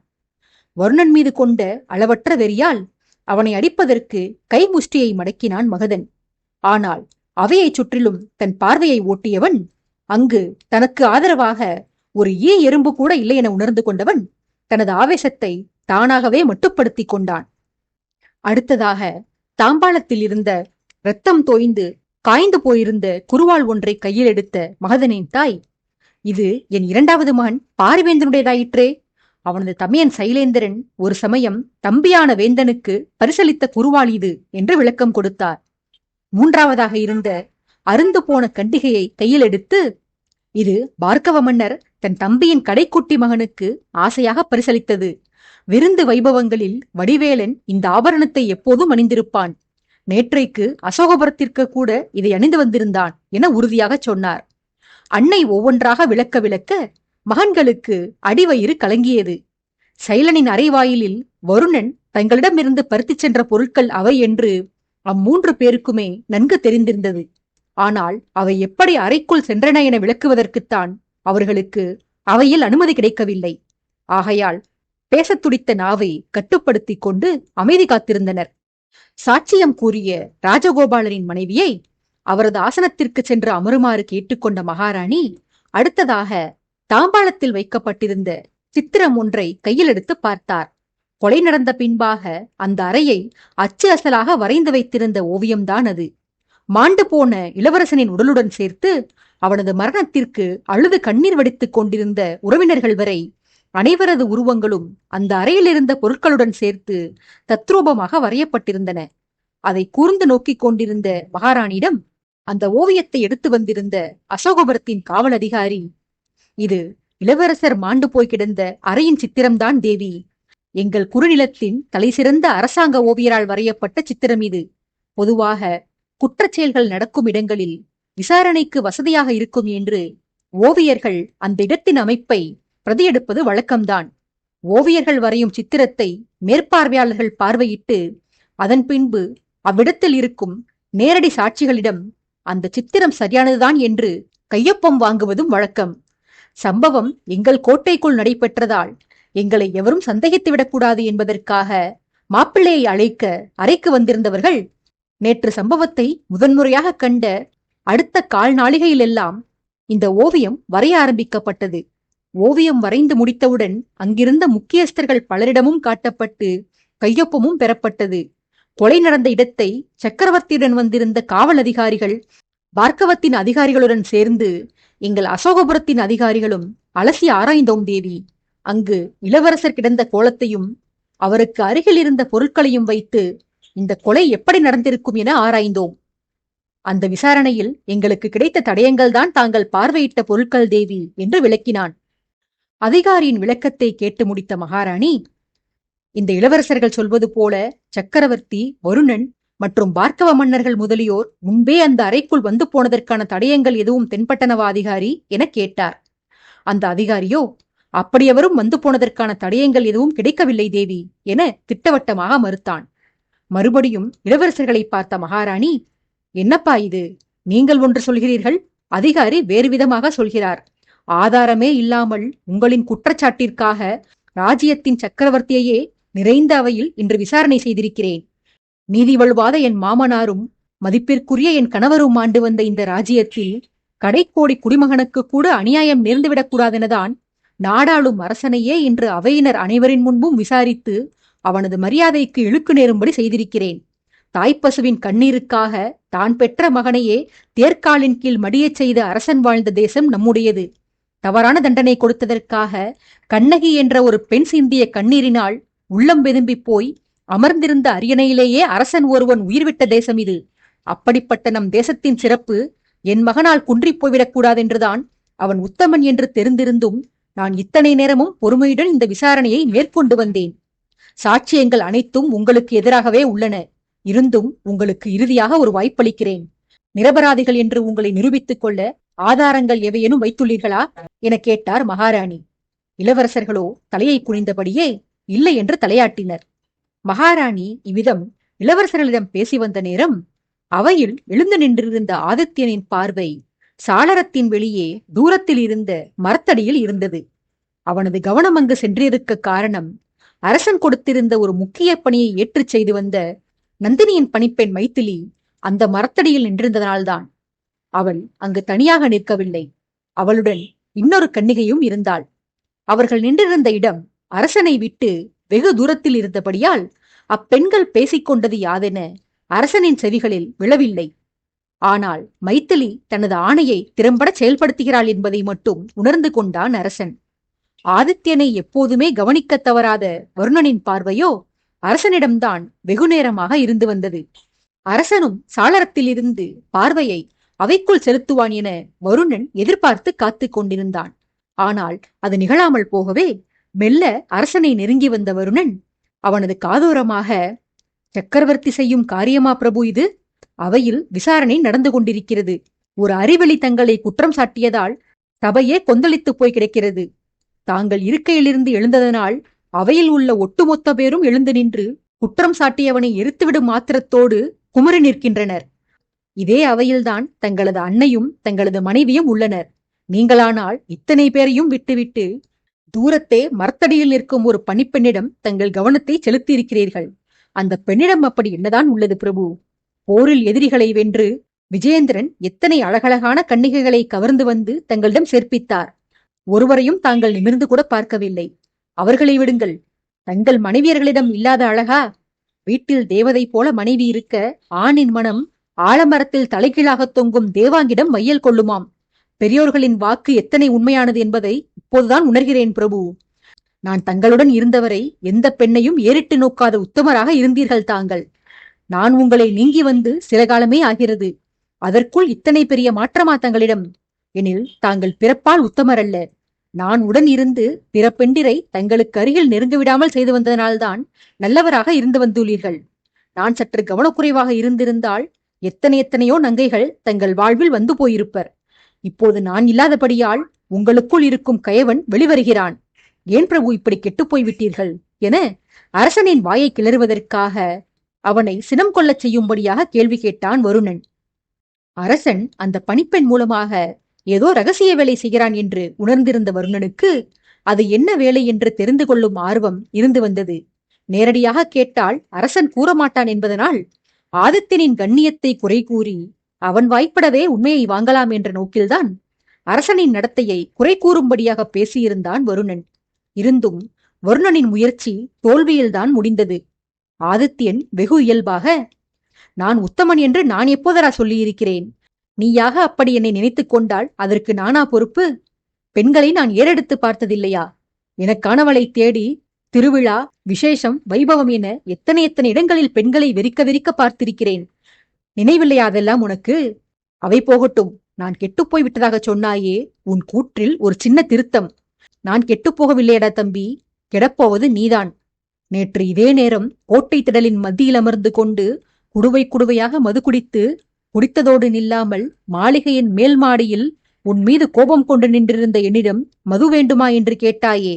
வருணன் மீது கொண்ட அளவற்ற வெறியால் அவனை அடிப்பதற்கு கைமுஷ்டியை மடக்கினான் மகதன். ஆனால் அவையைச் சுற்றிலும் தன் பார்வையை ஓட்டியவன், அங்கு தனக்கு ஆதரவாக ஒரு எறும்பு கூட இல்லை என உணர்ந்து கொண்டவன் தனது ஆவேசத்தை தானாகவே மட்டுப்படுத்தி கொண்டான். அடுத்ததாக தாம்பாளத்தில் இருந்த இரத்தம் தோய்ந்து காய்ந்து போயிருந்த குருவாள் ஒன்றை கையில் எடுத்த மகதனின் தாய், இது என் இரண்டாவது மகன் பாரிவேந்தனுடையதாயிற்றே. அவனது தமையன் சைலேந்திரன் ஒரு சமயம் தம்பியான வேந்தனுக்கு பரிசளித்த குருவாள் இது என்று விளக்கம் கொடுத்தார். மூன்றாவதாக இருந்த அருந்து போன கண்டிகையை கையில் எடுத்து, இது பார்க்கவ மன்னர் தன் தம்பியின் கடைக்குட்டி மகனுக்கு ஆசையாக பரிசளித்தது. விருந்து வைபவங்களில் வடிவேலன் இந்த ஆபரணத்தை எப்போதும் அணிந்திருப்பான். நேற்றைக்கு அசோகபுரத்திற்கு கூட இதை அணிந்து வந்திருந்தான் என உறுதியாக சொன்னார். அன்னை ஒவ்வொன்றாக விளக்க விளக்க மகன்களுக்கு அடிவயிறு கலங்கியது. சைலனின் அறைவாயிலில் வருணன் தங்களிடமிருந்து பறித்துச் சென்ற பொருட்கள் அவை என்று அம்மூன்று பேருக்குமே நன்கு தெரிந்திருந்தது. ஆனால் அவை எப்படி அறைக்குள் சென்றன என விளக்குவதற்குத்தான் அவர்களுக்கு அவையில் அனுமதி கிடைக்கவில்லை. ஆகையால் பேசத் துடித்த நாவை கட்டுப்படுத்தி கொண்டு அமைதி காத்திருந்தனர். சாட்சியம் கூறிய ராஜகோபாலரின் மனைவியை அவரது ஆசனத்திற்கு சென்று அமருமாறு கேட்டுக்கொண்ட மகாராணி அடுத்ததாக தாம்பாளத்தில் வைக்கப்பட்டிருந்த சித்திரம் ஒன்றை கையில் எடுத்து பார்த்தார். கொலை நடந்த பின்பாக அந்த அறையை அச்சு அசலாக வரைந்து வைத்திருந்த ஓவியம்தான் அது. மாண்டு போன இளவரசனின் உடலுடன் சேர்த்து அவனது மரணத்திற்கு அழுது கண்ணீர் வடித்துக் கொண்டிருந்த உறவினர்கள் வரை அனைவரது உருவங்களும் அந்த அறையில் இருந்த பொருட்களுடன் சேர்த்து தத்ரூபமாக வரையப்பட்டிருந்தன. அதை கூர்ந்து நோக்கிக் கொண்டிருந்த மகாராணியிடம் அந்த ஓவியத்தை எடுத்து வந்திருந்த அசோகபுரத்தின் காவல் அதிகாரி, இது இளவரசர் மாண்டு போய் கிடந்த அறையின் சித்திரம்தான் தேவி. எங்கள் குறுநிலத்தின் தலை சிறந்த அரசாங்க ஓவியரால் வரையப்பட்ட சித்திரம் இது. பொதுவாக குற்றச்செயல்கள் நடக்கும் இடங்களில் விசாரணைக்கு வசதியாக இருக்கும் என்று ஓவியர்கள் அந்த இடத்தின் அமைப்பை பிரதியெடுப்பது வழக்கம்தான். ஓவியர்கள் வரையும் சித்திரத்தை மேற்பார்வையாளர்கள் பார்வையிட்டு அதன் பின்பு அவ்விடத்தில் இருக்கும் நேரடி சாட்சிகளிடம் அந்த சித்திரம் சரியானதுதான் என்று கையொப்பம் வாங்குவதும் வழக்கம். சம்பவம் எங்கள் கோட்டைக்குள் நடைபெற்றதால் எங்களை எவரும் சந்தேகித்து விடக்கூடாது என்பதற்காக மாப்பிள்ளையை அழைக்க அறைக்கு வந்திருந்தவர்கள் நேற்று சம்பவத்தை முதன்முறையாக கண்ட அடுத்த கால் நாளிகையிலெல்லாம் இந்த ஓவியம் வரைய ஆரம்பிக்கப்பட்டது. ஓவியம் வரைந்து முடித்தவுடன் அங்கிருந்த முக்கியஸ்தர்கள் பலரிடமும் காட்டப்பட்டு கையொப்பமும் பெறப்பட்டது. கொலை நடந்த இடத்தை சக்கரவர்த்தியுடன் வந்திருந்த காவல் அதிகாரிகள் பார்க்கவத்தின் அதிகாரிகளுடன் சேர்ந்து எங்கள் அசோகபுரத்தின் அதிகாரிகளும் அலசி ஆராய்ந்தோம் தேவி. அங்கு இளவரசர் கிடந்த கோலத்தையும் அவருக்கு அருகில் இருந்த பொருட்களையும் வைத்து இந்த கொலை எப்படி நடந்திருக்கும் என ஆராய்ந்தோம். அந்த விசாரணையில் எங்களுக்கு கிடைத்த தடயங்கள் தான் தாங்கள் பார்வையிட்ட பொருட்கள் தேவி என்று விளக்கினான். அதிகாரியின் விளக்கத்தை கேட்டு முடித்த மகாராணி, இந்த இளவரசர்கள் சொல்வது போல சக்கரவர்த்தி, வருணன் மற்றும் பார்க்கவ மன்னர்கள் முதலியோர் முன்பே அந்த அறைக்குள் வந்து போனதற்கான தடயங்கள் எதுவும் தென்பட்டனவா அதிகாரி என கேட்டார். அந்த அதிகாரியோ, அப்படியவரும் வந்து போனதற்கான தடயங்கள் எதுவும் கிடைக்கவில்லை தேவி என திட்டவட்டமாக மறுத்தான். மறுபடியும் இளவரசர்களை பார்த்த மகாராணி, என்னப்பா இது, நீங்கள் ஒன்று சொல்கிறீர்கள், அதிகாரி வேறு விதமாக சொல்கிறார். ஆதாரமே இல்லாமல் உங்களின் குற்றச்சாட்டிற்காக ராஜ்யத்தின் சக்கரவர்த்தியையே நிறைந்த அவையில் இன்று விசாரணை செய்திருக்கிறேன். நீதி வழுவாத என் மாமனாரும் மதிப்பிற்குரிய என் கணவரும் ஆண்டு வந்த இந்த ராஜ்யத்தில் கடைக்கோடி குடிமகனுக்கு கூட அநியாயம் நேர்ந்துவிடக்கூடாதெனதான் நாடாளும் அரசனையே இன்று அவையினர் அனைவரின் முன்பும் விசாரித்து அவனது மரியாதைக்கு இழுக்கு நேரும்படி செய்திருக்கிறேன். தாய்ப்பசுவின் கண்ணீருக்காக தான் பெற்ற மகனையே தேர்காலின் கீழ் மடியச் செய்த அரசன் வாழ்ந்த தேசம் நம்முடையது. தவறான தண்டனை கொடுத்ததற்காக கண்ணகி என்ற ஒரு பெண் சிந்திய கண்ணீரினால் உள்ளம் வெதும்பி போய் அமர்ந்திருந்த அரியணையிலேயே அரசன் ஒருவன் உயிர்விட்ட தேசம் இது. அப்படிப்பட்ட நம் தேசத்தின் சிறப்பு என் மகனால் குன்றிப் போய்விடக்கூடாதென்றுதான் அவன் உத்தமன் என்று தெரிந்திருந்தும் நான் இத்தனை நேரமும் பொறுமையுடன் இந்த விசாரணையை மேற்கொண்டு வந்தேன். சாட்சியங்கள் அனைத்தும் உங்களுக்கு எதிராகவே உள்ளன. இருந்தும் உங்களுக்கு இறுதியாக ஒரு வாய்ப்பளிக்கிறேன். நிரபராதிகள் என்று உங்களை நிரூபித்துக் கொள்ள ஆதாரங்கள் எவையேனும் வைத்துள்ளீர்களா என கேட்டார் மகாராணி. இளவரசர்களோ தலையை குனிந்தபடியே இல்லை என்று தலையாட்டினர். மகாராணி இவ்விதம் இளவரசர்களிடம் பேசி வந்த நேரம் அவையில் எழுந்து நின்றிருந்த ஆதித்யனின் பார்வை சாளரத்தின் வெளியே தூரத்தில் இருந்த மரத்தடியில் இருந்தது. அவனது கவனம் அங்கு சென்றிருக்க காரணம், அரசன் கொடுத்திருந்த ஒரு முக்கிய பணியை ஏற்றுச் செய்து வந்த நந்தினியின் பணிப்பெண் மைதிலி அந்த மரத்தடியில் நின்றிருந்ததனால்தான். அவள் அங்கு தனியாக நிற்கவில்லை. அவளுடன் இன்னொரு கன்னிகையும் இருந்தாள். அவர்கள் நின்றிருந்த இடம் அரசனை விட்டு வெகு தூரத்தில் இருந்தபடியால் அப்பெண்கள் பேசிக்கொண்டது யாதென அரசனின் செவிகளில் விழவில்லை. ஆனால் மைதிலி தனது ஆணையை திறம்பட செயல்படுத்துகிறாள் என்பதை மட்டும் உணர்ந்து கொண்டான் அரசன். ஆதித்யனை எப்போதுமே கவனிக்க தவறாத வருணனின் பார்வையோ அரசனிடம்தான் வெகு நேரமாக இருந்து வந்தது. அரசனும் சாளரத்தில் இருந்து பார்வையை அவைக்குள் செலுத்துவான் என வருணன் எதிர்பார்த்து காத்து கொண்டிருந்தான். ஆனால் அது நிகழாமல் போகவே மெல்ல அரசனை நெருங்கி வந்த வருணன் அவனது காதோரமாக, சக்கரவர்த்தி செய்யும் காரியமா பிரபு இது? அவையில் விசாரணை நடந்து கொண்டிருக்கிறது. ஒரு அறிவெளி தங்களை குற்றம் சாட்டியதால் சபையே கொந்தளித்து போய் கிடக்கிறது. தாங்கள் இருக்கையிலிருந்து எழுந்ததனால் அவையில் உள்ள ஒட்டுமொத்த பேரும் எழுந்து நின்று குற்றம் சாட்டியவனை எரித்துவிடும் மாத்திரத்தோடு குமரி நிற்கின்றனர். இதே அவையில்தான் தங்களது அன்னையும் தங்களது மனைவியும் உள்ளனர். நீங்களானால் இத்தனை பேரையும் விட்டுவிட்டு தூரத்தே மரத்தடியில் நிற்கும் ஒரு பணிப்பெண்ணிடம் தங்கள் கவனத்தை செலுத்தியிருக்கிறீர்கள். அந்த பெண்ணிடம் அப்படி என்னதான் உள்ளது பிரபு? போரில் எதிரிகளை வென்று விஜயேந்திரன் எத்தனை அழகழகான கன்னிகைகளை கவர்ந்து வந்து தங்களிடம் சேர்ப்பித்தார். ஒருவரையும் தாங்கள் நிமிர்ந்து கூட பார்க்கவில்லை. அவர்களை விடுங்கள், தங்கள் மனைவியர்களிடம் இல்லாத அழகா? வீட்டில் தேவதை போல மனைவி இருக்க ஆணின் மனம் ஆலமரத்தில் தலைகீழாக தொங்கும் தேவாங்கிடம் மையல் கொள்ளுமாம். பெரியோர்களின் வாக்கு எத்தனை உண்மையானது என்பதை இப்போதுதான் உணர்கிறேன் பிரபு. நான் தங்களுடன் இருந்தவரை எந்த பெண்ணையும் ஏறிட்டு நோக்காத உத்தமராக இருந்தீர்கள் தாங்கள். நான் உங்களை நீங்கி வந்து சில காலமே ஆகிறது. அதற்குள் இத்தனை பெரிய மாற்றமா தங்களிடம்? எனில் தாங்கள் பிறப்பால் உத்தமர் அல்ல. நான் உடன் இருந்து பிற பெண்டிரை தங்களுக்கு அருகில் நெருங்கிவிடாமல் செய்து வந்ததனால்தான் நல்லவராக இருந்து வந்துள்ளீர்கள். நான் சற்று கவனக்குறைவாக இருந்திருந்தால் எத்தனையோ நங்கைகள் தங்கள் வாழ்வில் வந்து போயிருப்பர். இப்போது நான் இல்லாதபடியால் உங்களுக்குள் இருக்கும் கயவன் வெளிவருகிறான். ஏன் பிரபு இப்படி கெட்டுப்போய் விட்டீர்கள் என அரசனின் வாயை கிளறுவதற்காக அவனை சினம் கொள்ளச் செய்யும்படியாக கேள்வி கேட்டான் வருணன். அரசன் அந்த பணிப்பெண் மூலமாக ஏதோ ரகசிய வேலை செய்கிறான் என்று உணர்ந்திருந்த வருணனுக்கு அது என்ன வேலை என்று தெரிந்து கொள்ளும் ஆர்வம் இருந்து வந்தது. நேரடியாக கேட்டால் அரசன் கூறமாட்டான் என்பதனால் ஆதித்யனின் கண்ணியத்தை குறை கூறி அவன் வாய்ப்படவே உண்மையை வாங்கலாம் என்ற நோக்கில்தான் அரசனின் நடத்தையை குறை கூறும்படியாக பேசியிருந்தான் வருணன். இருந்தும் வருணனின் முயற்சி தோல்வியில்தான் முடிந்தது. ஆதித்யன் வெகு இயல்பாக, நான் உத்தமன் என்று நான் எப்போதரா சொல்லியிருக்கிறேன்? நீயாக அப்படி என்னை நினைத்துக் கொண்டால் அதற்கு நானா பொறுப்பு? பெண்களை நான் ஏறெடுத்து பார்த்ததில்லையா? எனக்கானவளை தேடி திருவிழா, விசேஷம், வைபவம் என எத்தனை இடங்களில் பெண்களை வெறிக்க வெறிக்க பார்த்திருக்கிறேன். நினைவில்லையா அதெல்லாம் உனக்கு? அவை போகட்டும், நான் கெட்டுப்போய் விட்டதாக சொன்னாயே, உன் கூற்றில் ஒரு சின்ன திருத்தம். நான் கெட்டுப்போகவில்லையடா தம்பி, கெடப்போவது நீதான். நேற்று இதே நேரம் கோட்டை திடலின் மத்தியில் அமர்ந்து கொண்டு குடுவை குடுவையாக மது குடித்ததோடு நில்லாமல் மாளிகையின் மேல் மாடியில் உன் மீது கோபம் கொண்டு நின்றிருந்த என்னிடம் மது வேண்டுமா என்று கேட்டாயே,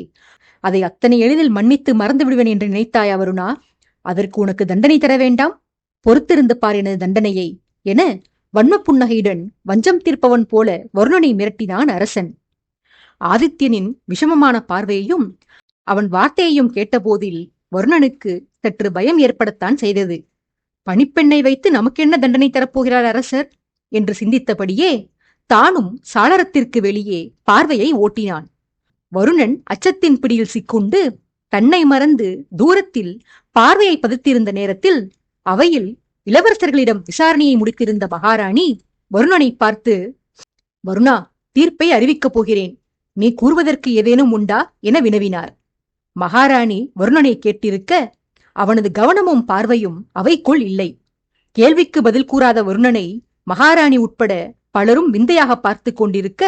அதை அத்தனை எளிதில் மன்னித்து மறந்து விடுவேன் என்று நினைத்தாயா வருணா? அதற்கு உனக்கு தண்டனை தர வேண்டாம்? பொறுத்திருந்து பார் எனது தண்டனையை என வன்மப் புன்னகையுடன் வஞ்சம் தீர்ப்பவன் போல வருணனை மிரட்டினான் அரசன். ஆதித்யனின் விஷமமான பார்வையையும் அவன் வார்த்தையையும் கேட்டபோதில் வருணனுக்கு சற்று பயம் ஏற்படத்தான் செய்தது. பணிப்பெண்ணை வைத்து நமக்கென்ன தண்டனை தரப்போகிறார் அரசர் என்று சிந்தித்தபடியே தானும் சாளரத்திற்கு வெளியே பார்வையை ஓட்டினான். வருணன் அச்சத்தின் பிடியில் சிக்குண்டு தன்னை மறந்து தூரத்தில் பார்வையை பதித்திருந்த நேரத்தில் அவையில் இளவரசர்களிடம் விசாரணையை முடித்திருந்த மகாராணி வருணனை பார்த்து, வருணா, தீர்ப்பை அறிவிக்கப் போகிறேன், நீ கூறுவதற்கு ஏதேனும் உண்டா என வினவினார். மகாராணி வருணனை கேட்டிருக்க அவனது கவனமும் பார்வையும் அவைக்குள் இல்லை. கேள்விக்கு பதில் கூறாத வருணனை மகாராணி உட்பட பலரும் விந்தையாக பார்த்து கொண்டிருக்க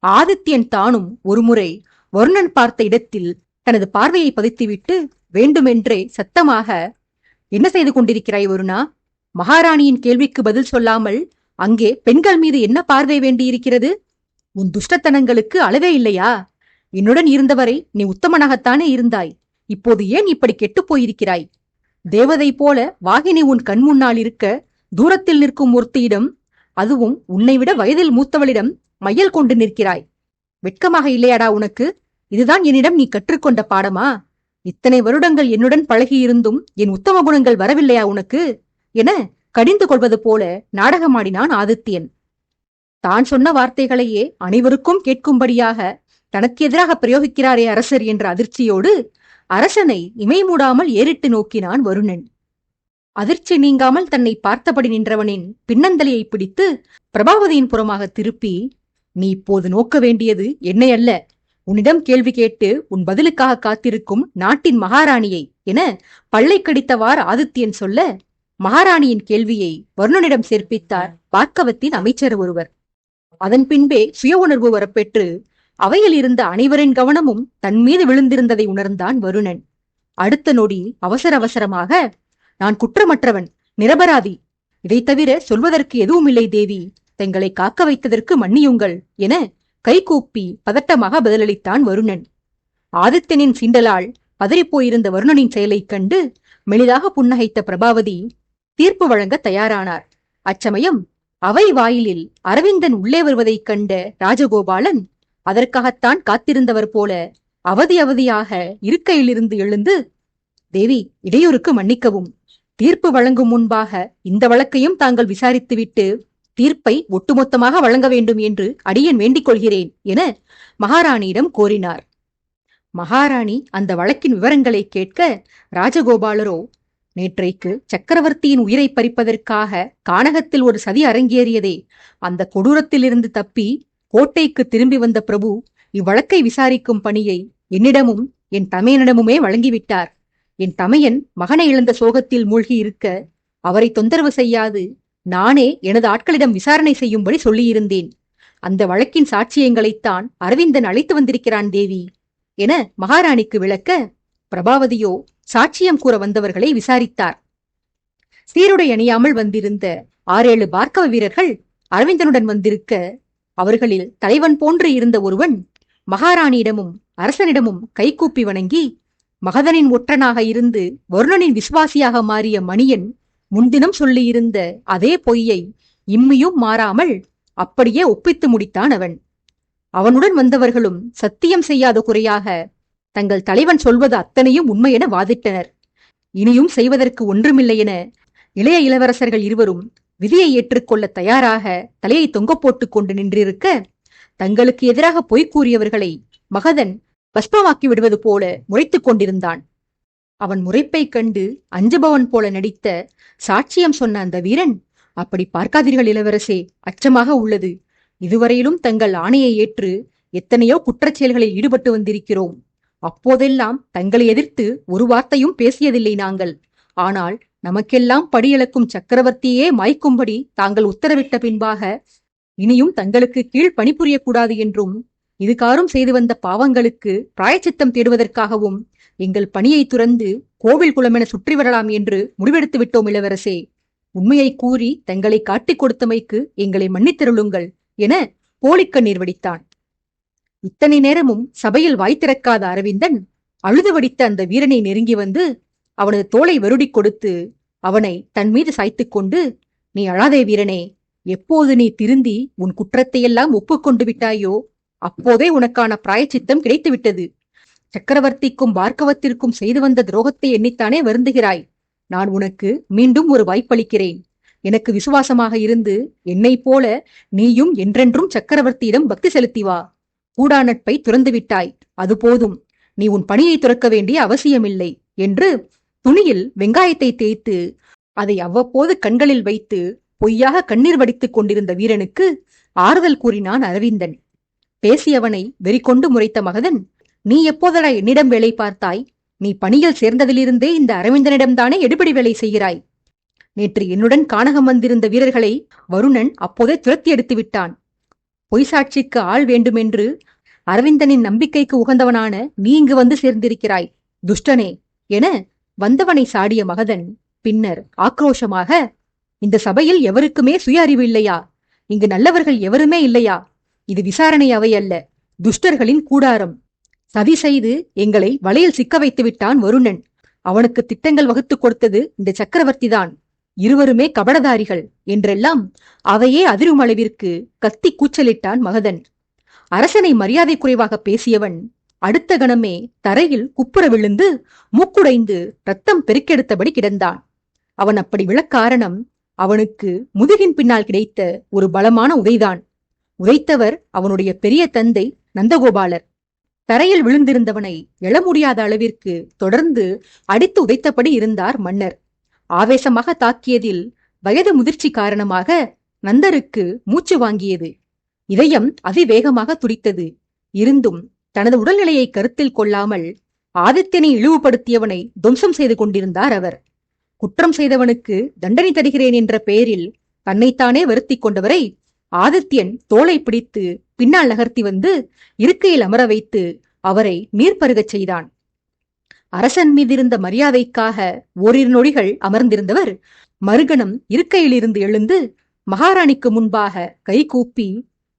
ஆதித்யன் தானும் ஒருமுறை வருணன் பார்த்த இடத்தில் தனது பார்வையை பதித்துவிட்டு வேண்டுமென்றே சத்தமாக, என்ன செய்து கொண்டிருக்கிறாய் வருணா? மகாராணியின் கேள்விக்கு பதில் சொல்லாமல் அங்கே பெண்கள் மீது என்ன பார்வை வேண்டியிருக்கிறது? உன் துஷ்டத்தனங்களுக்கு அளவே இல்லையா? என்னுடன் இருந்தவரை நீ உத்தமனாகத்தானே இருந்தாய். இப்போது ஏன் இப்படி கெட்டுப் போயிருக்கிறாய்? தேவதை போல வாகினி உன் கண் முன்னால் இருக்க தூரத்தில் நிற்கும் ஒருத்தியிடம், அதுவும் உன்னை விட வயதில் மூத்தவளிடம் மையல் கொண்டு நிற்கிறாய். வெட்கமாக இல்லையாடா உனக்கு? இதுதான் என்னிடம் நீ கற்றுக்கொண்ட பாடமா? இத்தனை வருடங்கள் என்னுடன் பழகியிருந்தும் என் உத்தம குணங்கள் வரவில்லையா உனக்கு என கடிந்து கொள்வது போல நாடகமாடினான் ஆதித்யன். தான் சொன்ன வார்த்தைகளையே அனைவருக்கும் கேட்கும்படியாக தனக்கு எதிராக பிரயோகிக்கிறாரே அரசர் என்ற அதிர்ச்சியோடு அரசனை இமை மூடாமல் ஏறிட்டு நோக்கினான் வருணன். அதிர்ச்சி நீங்காமல் தன்னை பார்த்தபடி நின்றவனின் பின்னந்தலையை பிடித்து பிரபாவதியின் புறமாக திருப்பி, நீ இப்போது நோக்க வேண்டியது என்னை அல்ல, உன்னிடம் கேள்வி கேட்டு உன் பதிலுக்காக காத்திருக்கும் நாட்டின் மகாராணியை என பல்லை கடித்தவாறு ஆதித்யன் சொல்ல, மகாராணியின் கேள்வியை வருணனிடம் சேர்ப்பித்தார் பார்க்கவத்தின் அமைச்சர் ஒருவர். அதன் பின்பே சுய உணர்வு வரப்பெற்று அவையில் இருந்த அனைவரின் கவனமும் தன் மீது விழுந்திருந்ததை உணர்ந்தான் வருணன். அடுத்த நொடி அவசர அவசரமாக, நான் குற்றமற்றவன், நிரபராதி, இதை தவிர சொல்வதற்கு எதுவும் இல்லை தேவி, தங்களை காக்க வைத்ததற்கு மன்னியுங்கள் என கைகூப்பி பதட்டமாக பதிலளித்தான் வருணன். ஆதித்யனின் சீண்டலால் பதறிப்போயிருந்த வருணனின் செயலைக் கண்டு மெலிதாக புன்னகைத்த பிரபாவதி தீர்ப்பு வழங்க தயாரானார். அச்சமயம் அவை வாயிலில் அரவிந்தன் உள்ளே வருவதைக் கண்ட ராஜகோபாலன் அதற்காகத்தான் காத்திருந்தவர் போல அவதி அவதியாக இருக்கையிலிருந்து எழுந்து, தேவி, இடையூறுக்கு மன்னிக்கவும், தீர்ப்பு வழங்கும் முன்பாக இந்த வழக்கையும் தாங்கள் விசாரித்துவிட்டு தீர்ப்பை ஒட்டுமொத்தமாக வழங்க வேண்டும் என்று அடியேன் வேண்டிக் கொள்கிறேன் என மகாராணியிடம் கோரினார். மகாராணி அந்த வழக்கின் விவரங்களை கேட்க ராஜகோபாலரோ, நேற்றைக்கு சக்கரவர்த்தியின் உயிரை பறிப்பதற்காக கானகத்தில் ஒரு சதி அரங்கேறியதே, அந்த கொடூரத்திலிருந்து தப்பி கோட்டைக்கு திரும்பி வந்த பிரபு இவ்வழக்கை விசாரிக்கும் பணியை என்னிடமும் என் தமையனிடமுமே வழங்கிவிட்டார். என் தமையன் மகனை இழந்த சோகத்தில் மூழ்கி இருக்க அவரை தொந்தரவு செய்யாது நானே எனது ஆட்களிடம் விசாரணை செய்யும்படி சொல்லியிருந்தேன். அந்த வழக்கின் சாட்சியங்களைத்தான் அரவிந்தன் அழைத்து வந்திருக்கிறான் தேவி என மகாராணிக்கு விளக்க, பிரபாவதியோ சாட்சியம் கூற வந்தவர்களை விசாரித்தார். சீருடை அணியாமல் வந்திருந்த 6-7 பார்க்கவ வீரர்கள் அரவிந்தனுடன் வந்திருக்க, அவர்களில் தலைவன் போன்று இருந்த ஒருவன் மகாராணியிடமும் அரசனிடமும் கைகூப்பி வணங்கி, மகதனின் ஒற்றனாக இருந்து வருணனின் விசுவாசியாக மாறிய மணியன் முன்தினம் சொல்லியிருந்த அதே பொய்யை இம்மியும் மாறாமல் அப்படியே ஒப்பித்து முடித்தான் அவன். அவனுடன் வந்தவர்களும் சத்தியம் செய்யாத குறையாக தங்கள் தலைவன் சொல்வது அத்தனையும் உண்மையென வாதிட்டனர். இனியும் செய்வதற்கு ஒன்றுமில்லை என இளைய இளவரசர்கள் இருவரும் விதியை ஏற்றுக்கொள்ள தயாராக தலையை தொங்க போட்டுக் கொண்டு நின்றிருக்க, தங்களுக்கு எதிராக பொய் கூறியவர்களை மகதன் பஸ்பமாக்கி விடுவது போல முறைத்துக் கொண்டிருந்தான். அவன் முறைப்பைக் கண்டு அஞ்சுபவன் போல நடித்த சாட்சியம் சொன்ன அந்த வீரன், அப்படி பார்க்காதீர்கள் இளவரசே, அச்சமாக உள்ளது. இதுவரையிலும் தங்கள் ஆணையை ஏற்று எத்தனையோ குற்றச்செயல்களில் ஈடுபட்டு வந்திருக்கிறோம். அப்போதெல்லாம் தங்களை எதிர்த்து ஒரு வார்த்தையும் பேசியதில்லை நாங்கள். ஆனால் நமக்கெல்லாம் படியளக்கும் சக்கரவர்த்தியே மாய்க்கும்படி தாங்கள் உத்தரவிட்ட பின்பாக இனியும் தங்களுக்கு கீழ் பணிபுரியக்கூடாது என்றும், இதுகாரும் செய்து வந்த பாவங்களுக்கு பிராயச்சித்தம் தேடுவதற்காகவும் எங்கள் பணியை துறந்து கோவில் குளமென சுற்றி வரலாம் என்று முடிவெடுத்து விட்டோம் இளவரசே உண்மையை கூறி தங்களை காட்டிக் கொடுத்தமைக்கு எங்களை மன்னித்தருளுங்கள் என போலிக்கண்ணீர் வடித்தான். இத்தனை நேரமும் சபையில் வாய் திறக்காத அரவிந்தன் அழுது வடித்த அந்த வீரனை நெருங்கி வந்து அவனது தோளை வருடிக் கொடுத்து அவனை தன் மீது சாய்த்துக் கொண்டு, நீ அழாதே வீரனே, எப்போது நீ திருந்தி உன் குற்றத்தையெல்லாம் ஒப்புக்கொண்டு விட்டாயோ அப்போதே உனக்கான பிராயச்சித்தம் கிடைத்துவிட்டது. சக்கரவர்த்திக்கும் பார்க்கவத்திற்கும் செய்து வந்த துரோகத்தை எண்ணித்தானே வருந்துகிறாய். நான் உனக்கு மீண்டும் ஒரு வாய்ப்பளிக்கிறேன். எனக்கு விசுவாசமாக இருந்து என்னைப் போல நீயும் என்றென்றும் சக்கரவர்த்தியிடம் பக்தி செலுத்தி வா. கூடா நட்பை துறந்து விட்டாய், அது போதும். நீ உன் பணியை துறக்க வேண்டிய அவசியமில்லை என்று துணியில் வெங்காயத்தை தேய்த்து அதை அவ்வப்போது கண்களில் வைத்து பொய்யாக கண்ணீர் வடித்துக் கொண்டிருந்த வீரனுக்கு ஆறுதல் கூறினான் அரவிந்தன். பேசியவனை வெறிகொண்டு முறைத்த மகதன், நீ எப்போதடா என்னிடம் வேலை பார்த்தாய்? நீ பணியில் சேர்ந்ததிலிருந்தே இந்த அரவிந்தனிடம்தானே எடுபடி வேலை செய்கிறாய். நேற்று என்னுடன் கானகம் வந்திருந்த வீரர்களை வருணன் அப்போதே துரத்தி எடுத்து விட்டான். பொய் சாட்சிக்கு ஆள் வேண்டுமென்று அரவிந்தனின் நம்பிக்கைக்கு உகந்தவனான நீ இங்கு வந்து சேர்ந்திருக்கிறாய், துஷ்டனே என வந்தவனை சாடிய மகதன் பின்னர் ஆக்ரோஷமாக, இந்த சபையில் எவருக்குமே சுய அறிவு இல்லையா? இங்கு நல்லவர்கள் எவருமே இல்லையா? இது விசாரணை அவை அல்ல, துஷ்டர்களின் கூடாரம். சதி செய்து எங்களை வலையில் சிக்க வைத்து விட்டான் வருணன். அவனுக்கு திட்டங்கள் வகுத்துக் கொடுத்தது இந்த சக்கரவர்த்திதான். இருவருமே கபடதாரிகள் என்றெல்லாம் அவையே அதிரும் அளவிற்கு கத்தி கூச்சலிட்டான் மகதன். அரசனை மரியாதை குறைவாக பேசியவன் அடுத்த கணமே தரையில் குப்புற விழுந்து மூக்குடைந்து ரத்தம் பெருக்கெடுத்தபடி கிடந்தான். அவன் அப்படி விழக் காரணம் அவனுக்கு முதுகின் பின்னால் கிடைத்த ஒரு பலமான உதைதான். உதைத்தவர் அவனுடைய பெரிய தந்தை நந்தகோபாலர். தரையில் விழுந்திருந்தவனை எழ முடியாத அளவிற்கு தொடர்ந்து அடித்து உதைத்தபடி இருந்தார் மன்னர். ஆவேசமாக தாக்கியதில் வயது முதிர்ச்சி காரணமாக நந்தருக்கு மூச்சு வாங்கியது. இதயம் அதிவேகமாக துடித்தது. இருந்தும் தனது உடல்நிலையை கருத்தில் கொள்ளாமல் ஆதித்யனை இழிவுபடுத்தியவனை துவம்சம் செய்து கொண்டிருந்தார் அவர். குற்றம் செய்தவனுக்கு தண்டனை தருகிறேன் என்ற பெயரில் தன்னைத்தானே வருத்தி கொண்டவரை ஆதித்யன் தோளை பிடித்து பின்னால் நகர்த்தி வந்து இருக்கையில் அமர வைத்து அவரை நீர் பருகச் செய்தான். அரசன் மீதிருந்த மரியாதைக்காக ஓரிரு நொடிகள் அமர்ந்திருந்தவர் மறுகணம் இருக்கையிலிருந்து எழுந்து மகாராணிக்கு முன்பாக கை கூப்பி,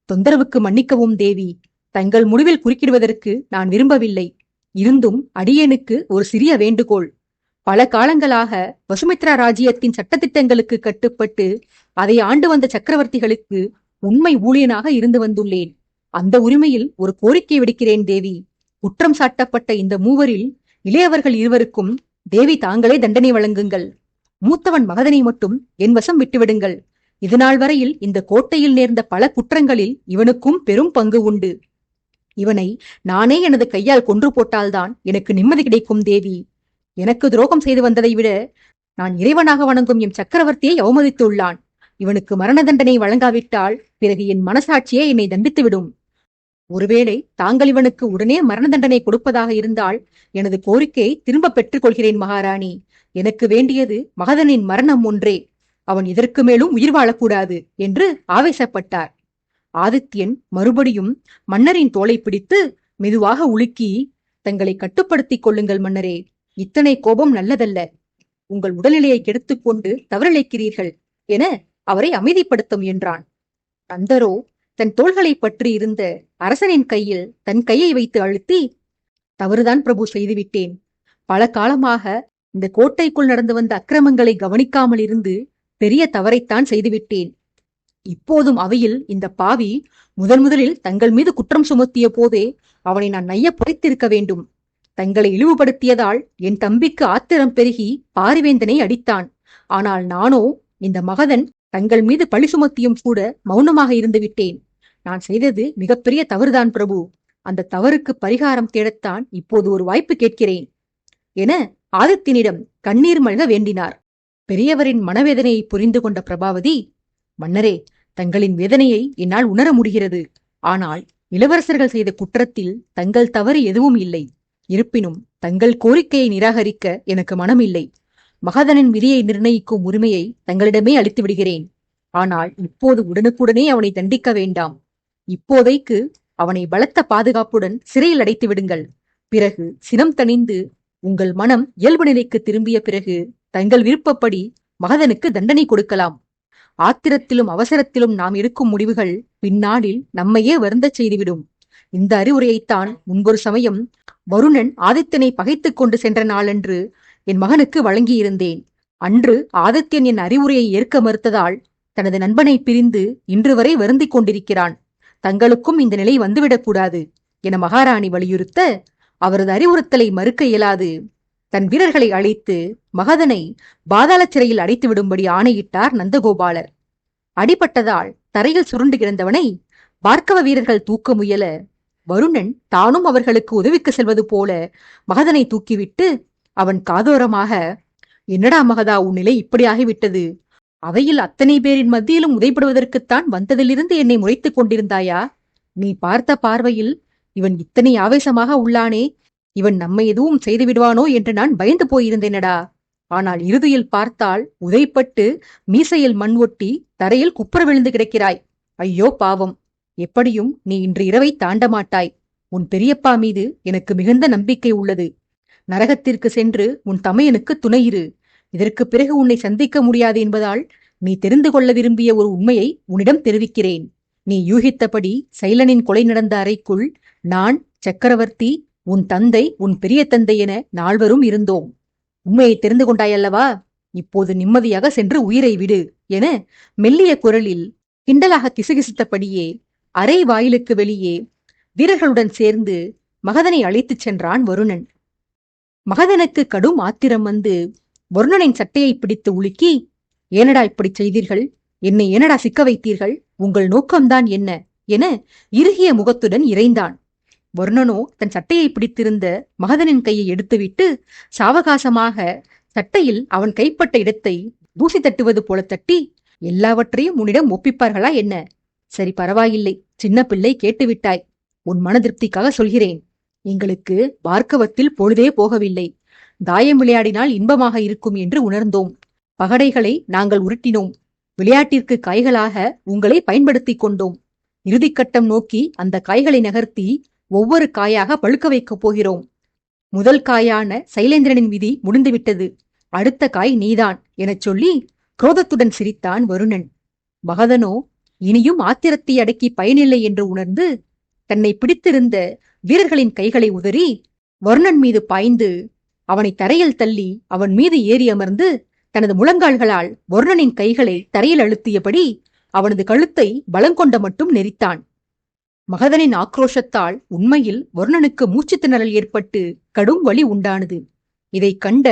தொந்தரவுக்கு மன்னிக்கவும் தேவி, தங்கள் முடிவில் குறுக்கிடுவதற்கு நான் விரும்பவில்லை. இருந்தும் அடியேனுக்கு ஒரு சிறிய வேண்டுகோள். பல காலங்களாக வசுமித்ரா ராஜ்யத்தின் சட்டத்திட்டங்களுக்கு கட்டுப்பட்டு அதை ஆண்டு வந்த சக்கரவர்த்திகளுக்கு உண்மை ஊழியனாக இருந்து வந்துள்ளேன். அந்த உரிமையில் ஒரு கோரிக்கை விடுக்கிறேன் தேவி. குற்றம் சாட்டப்பட்ட இந்த மூவரில் இளையவர்கள் இருவருக்கும் தேவி தாங்களே தண்டனை வழங்குங்கள். மூத்தவன் மகதனை மட்டும் என் வசம் விட்டுவிடுங்கள். இதுநாள் வரையில் இந்த கோட்டையில் நேர்ந்த பல குற்றங்களில் இவனுக்கும் பெரும் பங்கு உண்டு. இவனை நானே எனது கையால் கொன்று போட்டால்தான் எனக்கு நிம்மதி கிடைக்கும் தேவி. எனக்கு துரோகம் செய்து வந்ததை விட நான் இறைவனாக வணங்கும் எம் சக்கரவர்த்தியை அவமதித்துள்ளான். இவனுக்கு மரண தண்டனை வழங்காவிட்டால் பிறகு என் மனசாட்சியே என்னை தண்டித்துவிடும். ஒருவேளை தாங்கள் இவனுக்கு உடனே மரண தண்டனை கொடுப்பதாக இருந்தால் எனது கோரிக்கையை திரும்ப பெற்றுக் கொள்கிறேன் மகாராணி. எனக்கு வேண்டியது மகதனின் மரணம் ஒன்றே. அவன் இதற்கு மேலும் உயிர் வாழக்கூடாது என்று ஆவேசப்பட்டார். ஆதித்யன் மறுபடியும் மன்னரின் தோளை பிடித்து மெதுவாக உலுக்கி, தங்களை கட்டுப்படுத்திக் கொள்ளுங்கள் மன்னரே, இத்தனை கோபம் நல்லதல்ல. உங்கள் உடல்நிலையை கெடுத்துக் கொண்டு தவறிழைக்கிறீர்கள் என அவரை அமைதிப்படுத்தும் என்றான். நந்தரோ தன் தோள்களை பற்றி இருந்த அரசனின் கையில் தன் கையை வைத்து அழுத்தி, தவறுதான் பிரபு, செய்துவிட்டேன். பல காலமாக இந்த கோட்டைக்குள் நடந்து வந்த அக்கிரமங்களை கவனிக்காமல் இருந்து பெரிய தவறைத்தான் செய்துவிட்டேன். இப்போதும் அவையில் இந்த பாவி முதலில் தங்கள் மீது குற்றம் சுமத்திய போதே அவனை நான் நைய புதைத்திருக்க வேண்டும். தங்களை இழிவுபடுத்தியதால் என் தம்பிக்கு ஆத்திரம் பெருகி பாரிவேந்தனை அடித்தான். ஆனால் நானோ இந்த மகதன் தங்கள் மீது பழி சுமத்தியும் கூட மௌனமாக இருந்து விட்டேன். நான் செய்தது மிகப்பெரிய தவறுதான் பிரபு. அந்த தவறுக்கு பரிகாரம் தேடத்தான் இப்போது ஒரு வாய்ப்பு கேட்கிறேன் என ஆதித்யனிடம் கண்ணீர் மல்க வேண்டினார். பெரியவரின் மனவேதனையை புரிந்து கொண்ட பிரபாவதி, மன்னரே, தங்களின் வேதனையை என்னால் உணர முடிகிறது. ஆனால் இளவரசர்கள் செய்த குற்றத்தில் தங்கள் தவறு எதுவும் இல்லை. இருப்பினும் தங்கள் கோரிக்கையை நிராகரிக்க எனக்கு மனமில்லை. மகதனின் விதியை நிர்ணயிக்கும் உரிமையை தங்களிடமே அளித்து விடுகிறேன். ஆனால் இப்போது உடனுக்குடனே அவனை தண்டிக்க வேண்டாம். இப்போதைக்கு அவனை பலத்த பாதுகாப்புடன் சிறையில் அடைத்து விடுங்கள். பிறகு சினம் தணிந்து உங்கள் மனம் இயல்பு நிலைக்கு திரும்பிய பிறகு தங்கள் விருப்பப்படி மகதனுக்கு தண்டனை கொடுக்கலாம். ஆத்திரத்திலும் அவசரத்திலும் நாம் எடுக்கும் முடிவுகள் பின்னாளில் நம்மையே வருந்தச் செய்துவிடும். இந்த அறிவுரையைத்தான் முன்பொரு சமயம் வருணன் ஆதித்யனை பகைத்துக் கொண்டு சென்ற நாளன்று என் மகனுக்கு வழங்கியிருந்தேன். அன்று ஆதித்யன் என் அறிவுரையை ஏற்க மறுத்ததால் தனது நண்பனை பிரிந்து இன்று வரை வருந்திக் கொண்டிருக்கிறான். தங்களுக்கும் இந்த நிலை வந்துவிடக்கூடாது என மகாராணி வலியுறுத்த, அவரது அறிவுறுத்தலை மறுக்க இயலாது தன் வீரர்களை அழைத்து மகதனை பாதாள சிறையில் அடைத்து விடும்படி ஆணையிட்டார் நந்தகோபாலர். அடிபட்டதால் தரையில் சுருண்டு கிடந்தவனை பார்க்கவ வீரர்கள் தூக்க முயல, வருணன் தானும் அவர்களுக்கு உதவிக்கு செல்வது போல மகதனை தூக்கிவிட்டு அவன் காதோரமாக, என்னடா மகதா, உன் நிலை இப்படி ஆகிவிட்டது? அவையில் அத்தனை பேரின் மத்தியிலும் உதைப்படுவதற்குத்தான் வந்ததிலிருந்து என்னை முறைத்துக் கொண்டிருந்தாயா? நீ பார்த்த பார்வையில் இவன் இத்தனை ஆவேசமாக உள்ளானே, இவன் நம்மை எதுவும் செய்து விடுவானோ என்று நான் பயந்து போயிருந்தேனடா. ஆனால் இறுதியில் பார்த்தால் உதைப்பட்டு மீசையில் மண் ஒட்டி தரையில் குப்புற விழுந்து கிடக்கிறாய். ஐயோ பாவம்! எப்படியும் நீ இன்று இரவை தாண்ட மாட்டாய். உன் பெரியப்பா மீது எனக்கு மிகுந்த நம்பிக்கை உள்ளது. நரகத்திற்கு சென்று உன் தமையனுக்கு துணையிரு. இதற்கு பிறகு உன்னை சந்திக்க முடியாது என்பதால் நீ தெரிந்து கொள்ள விரும்பிய ஒரு உண்மையை உன்னிடம் தெரிவிக்கிறேன். நீ யூகித்தபடி சைலனின் கொலை நடந்த அறைக்குள் நான், சக்கரவர்த்தி, உன் தந்தை, உன் பெரிய தந்தை என நால்வரும் இருந்தோம். உண்மையை தெரிந்து கொண்டாயல்லவா? இப்போது நிம்மதியாக சென்று உயிரை விடு என மெல்லிய குரலில் கிண்டலாக கிசுகிசுத்தபடியே அறை வாயிலுக்கு வெளியே வீரர்களுடன் சேர்ந்து மகதனை அழைத்துச் சென்றான் வருணன். மகதனுக்கு கடும் ஆத்திரம் வந்து வருணனின் சட்டையை பிடித்து உலுக்கி, ஏனடா இப்படி செய்தீர்கள்? என்னை ஏனடா சிக்க வைத்தீர்கள்? உங்கள் நோக்கம்தான் என்ன என இறுகிய முகத்துடன் இறைந்தான். வருணனோ தன் சட்டையை பிடித்திருந்த மகதனின் கையை எடுத்துவிட்டு சாவகாசமாக சட்டையில் அவன் கைப்பட்ட இடத்தை தூசி தட்டுவது போல தட்டி, எல்லாவற்றையும் உன்னிடம் ஒப்பிப்பார்களா என்ன? சரி, பரவாயில்லை, சின்ன பிள்ளை, கேட்டுவிட்டாய். உன் மன திருப்திக்காக சொல்கிறேன். எங்களுக்கு பார்க்கவத்தில் பொழுதே போகவில்லை. தாயம் விளையாடினால் இன்பமாக இருக்கும் என்று உணர்ந்தோம். பகடைகளை நாங்கள் உருட்டினோம். விளையாட்டிற்கு காய்களாக உங்களை பயன்படுத்திக் கொண்டோம். இறுதிக்கட்டம் நோக்கி அந்த காய்களை நகர்த்தி ஒவ்வொரு காயாக பழுக்க வைக்கப் போகிறோம். முதல் காயான சைலேந்திரனின் விதி முடிந்துவிட்டது. அடுத்த காய் நீதான் எனச் சொல்லி குரோதத்துடன் சிரித்தான் வருணன். மகதனோ இனியும் ஆத்திரத்தை அடக்கி பயனில்லை என்று உணர்ந்து தன்னை பிடித்திருந்த வீரர்களின் கைகளை உதறி வருணன் மீது பாய்ந்து அவனை தரையில் தள்ளி அவன் மீது ஏறி அமர்ந்து தனது முழங்கால்களால் வருணனின் கைகளை தரையில் அழுத்தியபடி அவனது கழுத்தை பலங்கொண்ட மட்டும் நெரித்தான். மகதனின் ஆக்ரோஷத்தால் உண்மையில் வருணனுக்கு மூச்சு திணறல் ஏற்பட்டு கடும் வலி உண்டானது. இதை கண்ட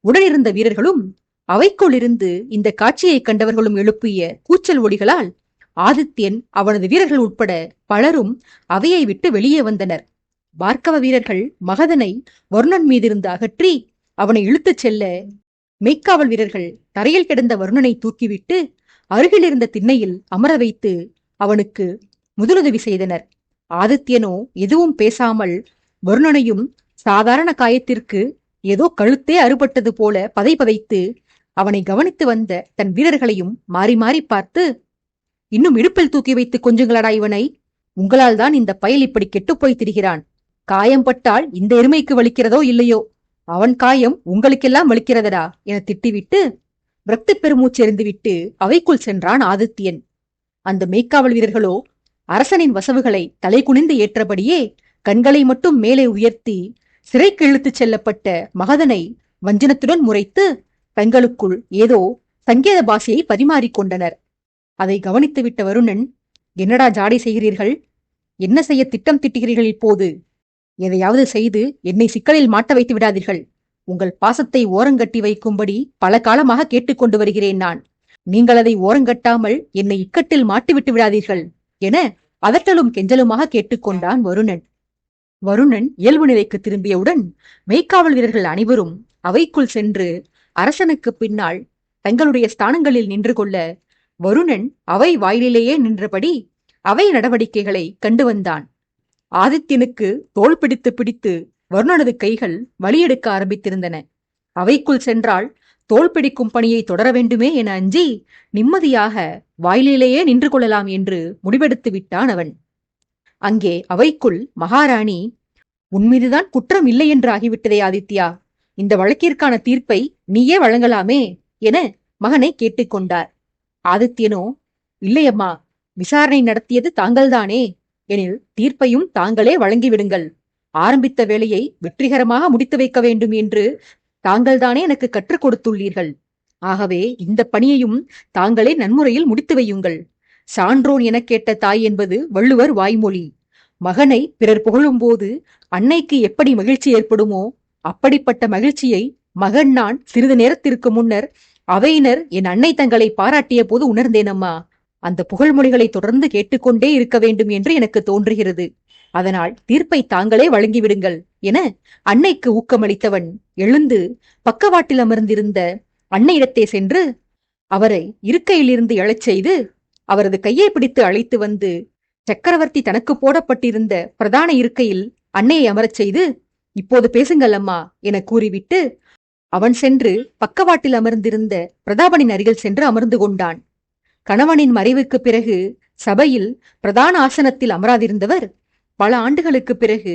உடனிருந்த வீரர்களும் அவைக்குள் இருந்து இந்த காட்சியை கண்டவர்களும் எழுப்பிய கூச்சல் ஒலிகளால் ஆதித்யன், அவனது வீரர்கள் உட்பட பலரும் அவையை விட்டு வெளியே வந்தனர். பார்க்கவ வீரர்கள் மகதனை வருணன் மீதிருந்து அகற்றி அவனை இழுத்துச் செல்ல, மெய்க்காவல் வீரர்கள் தரையில் கிடந்த வருணனை தூக்கிவிட்டு அருகில் இருந்த திண்ணையில் அமர வைத்து அவனுக்கு முதலுதவி செய்தனர். ஆதித்யனோ எதுவும் பேசாமல் வருணனையும் சாதாரண காயத்திற்கு ஏதோ கழுத்தே அறுபட்டது போல பதைபதைத்து அவனை கவனித்து வந்த தன் வீரர்களையும் மாறி மாறி பார்த்து, இன்னும் இடுப்பில் தூக்கி வைத்து கொஞ்சங்களடா இவனை. உங்களால் தான் இந்த பயல் இப்படி கெட்டுப்போய் திரிகிறான். காயம் பட்டால் இந்த எருமைக்கு வலிக்கிறதோ இல்லையோ, அவன் காயம் உங்களுக்கெல்லாம் வலிக்கிறதடா என திட்டிவிட்டு விரக்தி பெருமூச்சு எறிந்துவிட்டு அவைக்குள் சென்றான் ஆதித்யன். அந்த மெய்க்காவல் வீரர்களோ அரசனின் வசவுகளை தலை குனிந்து ஏற்றபடியே கண்களை மட்டும் மேலே உயர்த்தி சிறைக்கு இழுத்துச் செல்லப்பட்ட மகதனை வஞ்சனத்துடன் முறைத்து தங்களுக்குள் ஏதோ சங்கேத பாஷையை பரிமாறிக்கொண்டனர். அதை கவனித்துவிட்ட வருணன், என்னடா ஜாடை செய்கிறீர்கள்? என்ன செய்ய திட்டம் திட்டுகிறீர்கள்? இப்போது எதையாவது செய்து என்னை சிக்கலில் மாட்ட வைத்து விடாதீர்கள். உங்கள் பாசத்தை ஓரங்கட்டி வைக்கும்படி பல காலமாக கேட்டுக்கொண்டு வருகிறேன் நான். நீங்கள் அதை ஓரங்கட்டாமல் என்னை இக்கட்டில் மாட்டிவிட்டு விடாதீர்கள் என அதட்டலும் கெஞ்சலுமாக கேட்டுக்கொண்டான் வருணன். வருணன் இயல்பு நிலைக்கு திரும்பியவுடன் மெய்க்காவல் வீரர்கள் அனைவரும் அவைக்குள் சென்று அரசனுக்கு பின்னால் தங்களுடைய ஸ்தானங்களில் நின்று கொள்ள, வருணன் அவை வாயிலேயே நின்றபடி அவை நடவடிக்கைகளை கண்டு வந்தான். ஆதித்யனுக்கு தோள் பிடித்து பிடித்து வருணனது கைகள் வலியெடுக்க ஆரம்பித்திருந்தன. அவைக்குள் சென்றால் தோள் பிடிக்கும் பணியை தொடர வேண்டுமே என அஞ்சி நிம்மதியாக வாயிலேயே நின்று கொள்ளலாம் என்று முடிவெடுத்து விட்டான் அவன். அங்கே அவைக்குள் மகாராணி, உன்மீதுதான் குற்றம் இல்லை என்று ஆகிவிட்டதே ஆதித்யா, இந்த வழக்கிற்கான தீர்ப்பை நீயே வழங்கலாமே என மகனை கேட்டுக்கொண்டார். ஆதித்யனோ, இல்லையம்மா, விசாரணை நடத்தியது தாங்கள்தானே, எனில் தீர்ப்பையும் தாங்களே வழங்கிவிடுங்கள். ஆரம்பித்த வேலையை வெற்றிகரமாக முடித்து வைக்க வேண்டும் என்று தாங்கள்தானே எனக்கு கற்றுக் கொடுத்துள்ளீர்கள். ஆகவே இந்த பணியையும் தாங்களே நன்முறையில் முடித்து வையுங்கள். சான்றோன் எனக் கேட்ட தாய் என்பது வள்ளுவர் வாய்மொழி. மகனை பிறர் புகழும்போது அன்னைக்கு எப்படி மகிழ்ச்சி ஏற்படுமோ அப்படிப்பட்ட மகிழ்ச்சியை மகன் நான் சிறிது நேரத்திற்கு முன்னர் அவையினர் என் அன்னை தங்களை பாராட்டிய போது உணர்ந்தேனம்மா. அந்த புகழ்மொழிகளை தொடர்ந்து கேட்டுக்கொண்டே இருக்க வேண்டும் என்று எனக்கு தோன்றுகிறது. அதனால் தீர்ப்பை தாங்களே வழங்கிவிடுங்கள் என அன்னைக்கு ஊக்கமளித்தவன் எழுந்து பக்கவாட்டில் அமர்ந்திருந்த அன்னையிடத்தே சென்று அவரை இருக்கையிலிருந்து எழச் செய்து அவரது கையை பிடித்து அழைத்து வந்து சக்கரவர்த்தி தனக்கு போடப்பட்டிருந்த பிரதான இருக்கையில் அன்னையை அமரச் செய்து, இப்போது பேசுங்கள் அம்மா என கூறிவிட்டு அவன் சென்று பக்கவாட்டில் அமர்ந்திருந்த பிரதாபனின் அருகில் சென்று அமர்ந்து கொண்டான். கணவனின் மறைவுக்கு பிறகு சபையில் பிரதான ஆசனத்தில் அமராதிருந்தவர் பல ஆண்டுகளுக்கு பிறகு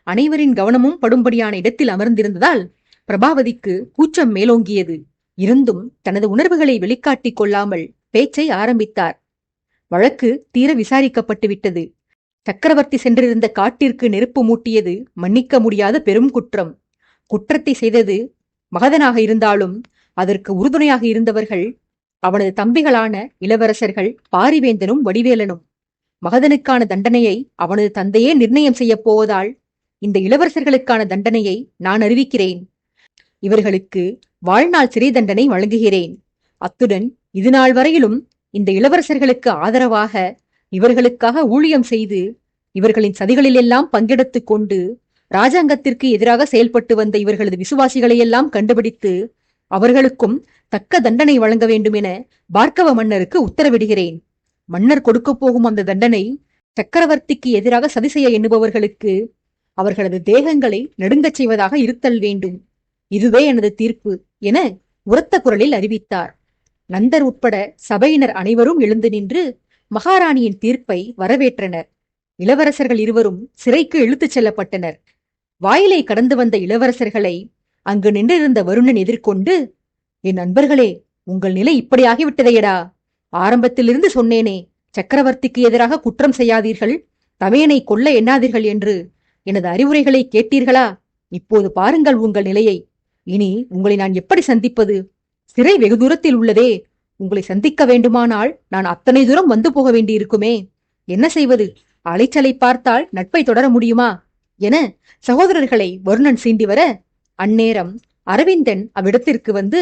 அனைவரின் கவனமும் படும்படியான இடத்தில் அமர்ந்திருந்ததால் பிரபாவதிக்கு கூச்சம் மேலோங்கியது. இருந்தும் தனது உணர்வுகளை வெளிக்காட்டிக் கொள்ளாமல் பேச்சை ஆரம்பித்தார். வழக்கு தீர விசாரிக்கப்பட்டு விட்டது. சக்கரவர்த்தி சென்றிருந்த காட்டிற்கு நெருப்பு மூட்டியது மன்னிக்க முடியாத பெரும் குற்றம். குற்றத்தை செய்தது மகதனாக இருந்தாலும் அதற்கு உறுதுணையாக இருந்தவர்கள் அவனது தம்பிகளான இளவரசர்கள் பாரிவேந்தனும் வடிவேலனும். மகதனுக்கான தண்டனையை அவனது தந்தையே நிர்ணயம் செய்யப் போவதால் இந்த இளவரசர்களுக்கான தண்டனையை நான் அறிவிக்கிறேன். இவர்களுக்கு வாழ்நாள் சிறை தண்டனை வழங்குகிறேன். அத்துடன் இதுநாள் வரையிலும் இந்த இளவரசர்களுக்கு ஆதரவாக இவர்களுக்காக ஊழியம் செய்து இவர்களின் சதிகளிலெல்லாம் பங்கெடுத்துக் கொண்டு ராஜாங்கத்திற்கு எதிராக செயல்பட்டு வந்த இவர்களது விசுவாசிகளையெல்லாம் கண்டுபிடித்து அவர்களுக்கும் தக்க தண்டனை வழங்க வேண்டும் என பார்க்கவ மன்னருக்கு உத்தரவிடுகிறேன். மன்னர் கொடுக்கப் போகும் அந்த தண்டனை சக்கரவர்த்திக்கு எதிராக சதி செய்ய எண்ணுபவர்களுக்கு அவர்களது தேகங்களை நடுங்கச் செய்வதாக இருத்தல் வேண்டும். இதுவே எனது தீர்ப்பு என உரத்த குரலில் அறிவித்தார். நந்தர் உட்பட சபையினர் அனைவரும் எழுந்து நின்று மகாராணியின் தீர்ப்பை வரவேற்றனர். இளவரசர்கள் இருவரும் சிறைக்கு இழுத்துச் செல்லப்பட்டனர். வாயிலை கடந்து வந்த இளவரசர்களை அங்கு நின்றிருந்த வருணன் எதிர்கொண்டு, என் நண்பர்களே, உங்கள் நிலை இப்படி ஆகிவிட்டதையடா. ஆரம்பத்திலிருந்து சொன்னேனே, சக்கரவர்த்திக்கு எதிராக குற்றம் செய்யாதீர்கள், தமையனை கொல்ல எண்ணாதீர்கள் என்று. எனது அறிவுரைகளை கேட்டீர்களா? இப்போது பாருங்கள் உங்கள் நிலையை. இனி உங்களை நான் எப்படி சந்திப்பது? சிறை வெகு தூரத்தில் உள்ளதே. உங்களை சந்திக்க வேண்டுமானால் நான் அத்தனை தூரம் வந்து போக வேண்டியிருக்குமே. என்ன செய்வது? அலைச்சலை பார்த்தால் நட்பை தொடர முடியுமா என சகோதரர்களை வருணன் சீண்டி வர, அந்நேரம் அரவிந்தன் அவ்விடத்திற்கு வந்து,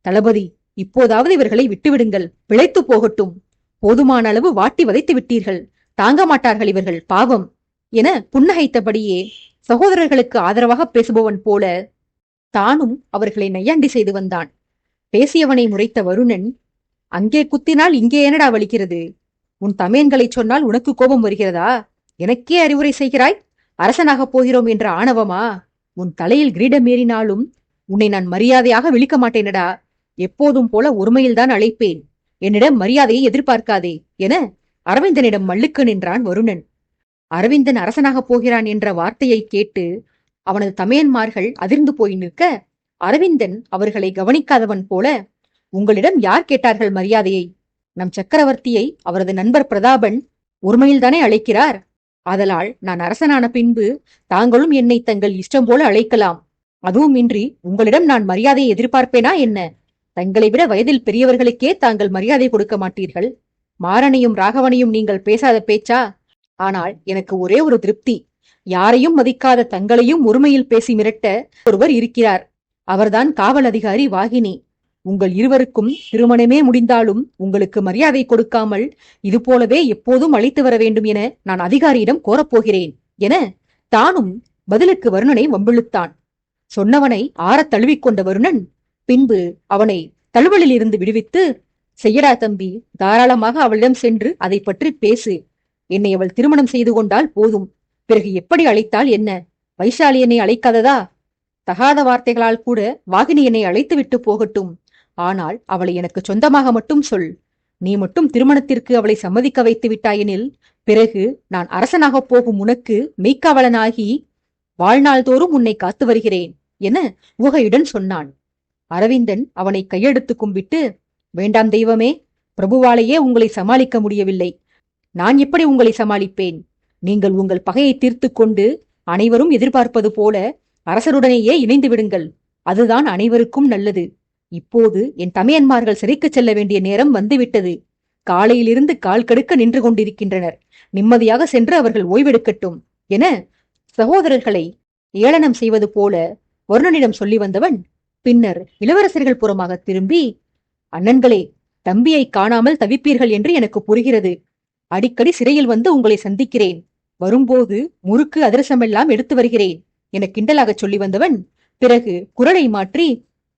தளபதி, இப்போதாவது இவர்களை விட்டுவிடுங்கள், பிழைத்து போகட்டும். போதுமான அளவு வாட்டி வதைத்து விட்டீர்கள், தாங்க மாட்டார்கள் இவர்கள், பாவம் என புன்னகைத்தபடியே சகோதரர்களுக்கு ஆதரவாக பேசுபவன் போல தானும் அவர்களை நையாண்டி செய்து வந்தான். பேசியவனை முறைத்த வருணன், அங்கே குத்தினால் இங்கே என்னடா வலிக்கிறது? உன் தமையன்களை சொன்னால் உனக்கு கோபம் வருகிறதா? எனக்கே அறிவுரை செய்கிறாய்? அரசனாகப் போகிறோம் என்ற ஆணவமா? உன் தலையில் கிரீடம் ஏறினாலும் உன்னை நான் மரியாதையாக விழிக்க மாட்டேனடா. எப்போதும் போல ஒருமையில்தான் அழைப்பேன். என்னிடம் மரியாதையை எதிர்பார்க்காதே என அரவிந்தனிடம் மல்லுக்கு நின்றான் வருணன். அரவிந்தன் அரசனாகப் போகிறான் என்ற வார்த்தையை கேட்டு அவனது தமையன்மார்கள் அதிர்ந்து போய் நிற்க, அரவிந்தன் அவர்களை கவனிக்காதவன் போல, உங்களிடம் யார் கேட்டார்கள் மரியாதையை? நம் சக்கரவர்த்தியை அவரது நண்பர் பிரதாபன் ஒருமையில்தானே அழைக்கிறார். ஆதலால் நான் அரசனான பின்பு தாங்களும் என்னை தங்கள் இஷ்டம் போல அழைக்கலாம். அதுவும் இன்றி உங்களிடம் நான் மரியாதையை எதிர்பார்ப்பேனா என்ன? தங்களை விட வயதில் பெரியவர்களுக்கே தாங்கள் மரியாதை கொடுக்க மாட்டீர்கள். மாறனையும் ராகவனையும் நீங்கள் பேசாத பேச்சா? ஆனால் எனக்கு ஒரே ஒரு திருப்தி, யாரையும் மதிக்காத தங்களையும் ஒருமையில் பேசி மிரட்ட ஒருவர் இருக்கிறார். அவர்தான் காவல் அதிகாரி வாகினி. உங்கள் இருவருக்கும் திருமணமே முடிந்தாலும் உங்களுக்கு மரியாதை கொடுக்காமல் இது போலவே எப்போதும் அழைத்து வர வேண்டும் என நான் அதிகாரியிடம் கோரப்போகிறேன் என தானும் பதிலுக்கு வருணனை வம்பிழுத்தான். சொன்னவனை ஆறத் தழுவிக்கொண்ட வருணன் பின்பு அவனை தழுவலில் இருந்து விடுவித்து, செய்யடா தம்பி, தாராளமாக அவளிடம் சென்று அதை பற்றி பேசு. என்னை அவள் திருமணம் செய்து கொண்டால் போதும், பிறகு எப்படி அழைத்தால் என்ன? வைஷாலி என்னை அழைக்காததா? தகாத வார்த்தைகளால் கூட வாகினி என்னை அழைத்து விட்டு போகட்டும். ஆனால் அவளை எனக்கு சொந்தமாக மட்டும் சொல். நீ மட்டும் திருமணத்திற்கு அவளை சம்மதிக்க வைத்து விட்டாயெனில் பிறகு நான் அரசனாகப் போகும் உனக்கு மெய்க்காவலனாகி வாழ்நாள் தோறும் உன்னை காத்து வருகிறேன் என உகையுடன் சொன்னான். அரவிந்தன் அவனை கையெடுத்து கும்பிட்டு, வேண்டாம் தெய்வமே, பிரபுவாலேயே உங்களை சமாளிக்க முடியவில்லை. நான் எப்படி உங்களை சமாளிப்பேன்? நீங்கள் உங்கள் பகையை தீர்த்து கொண்டு அனைவரும் எதிர்பார்ப்பது போல அரசருடனேயே இணைந்து விடுங்கள். அதுதான் அனைவருக்கும் நல்லது. இப்போது என் தமையன்மார்கள் சிறைக்கு செல்ல வேண்டிய நேரம் வந்துவிட்டது. காலையிலிருந்து கால் கடுக்க நின்று கொண்டிருக்கின்றனர். நிம்மதியாக சென்று அவர்கள் ஓய்வெடுக்கட்டும் என சகோதரர்களை ஏளனம் செய்வது போல வருணனிடம் சொல்லி வந்தவன் பின்னர் இளவரசர்கள் புறமாக திரும்பி, அண்ணன்களே, தம்பியை காணாமல் தவிப்பீர்கள் என்று எனக்கு புரிகிறது. அடிக்கடி சிறையில் வந்து உங்களை சந்திக்கிறேன். வரும்போது முறுக்கு அதிரசமெல்லாம் எடுத்து வருகிறேன் என கிண்டலாக சொல்லி வந்தவன் பிறகு குரலை மாற்றி,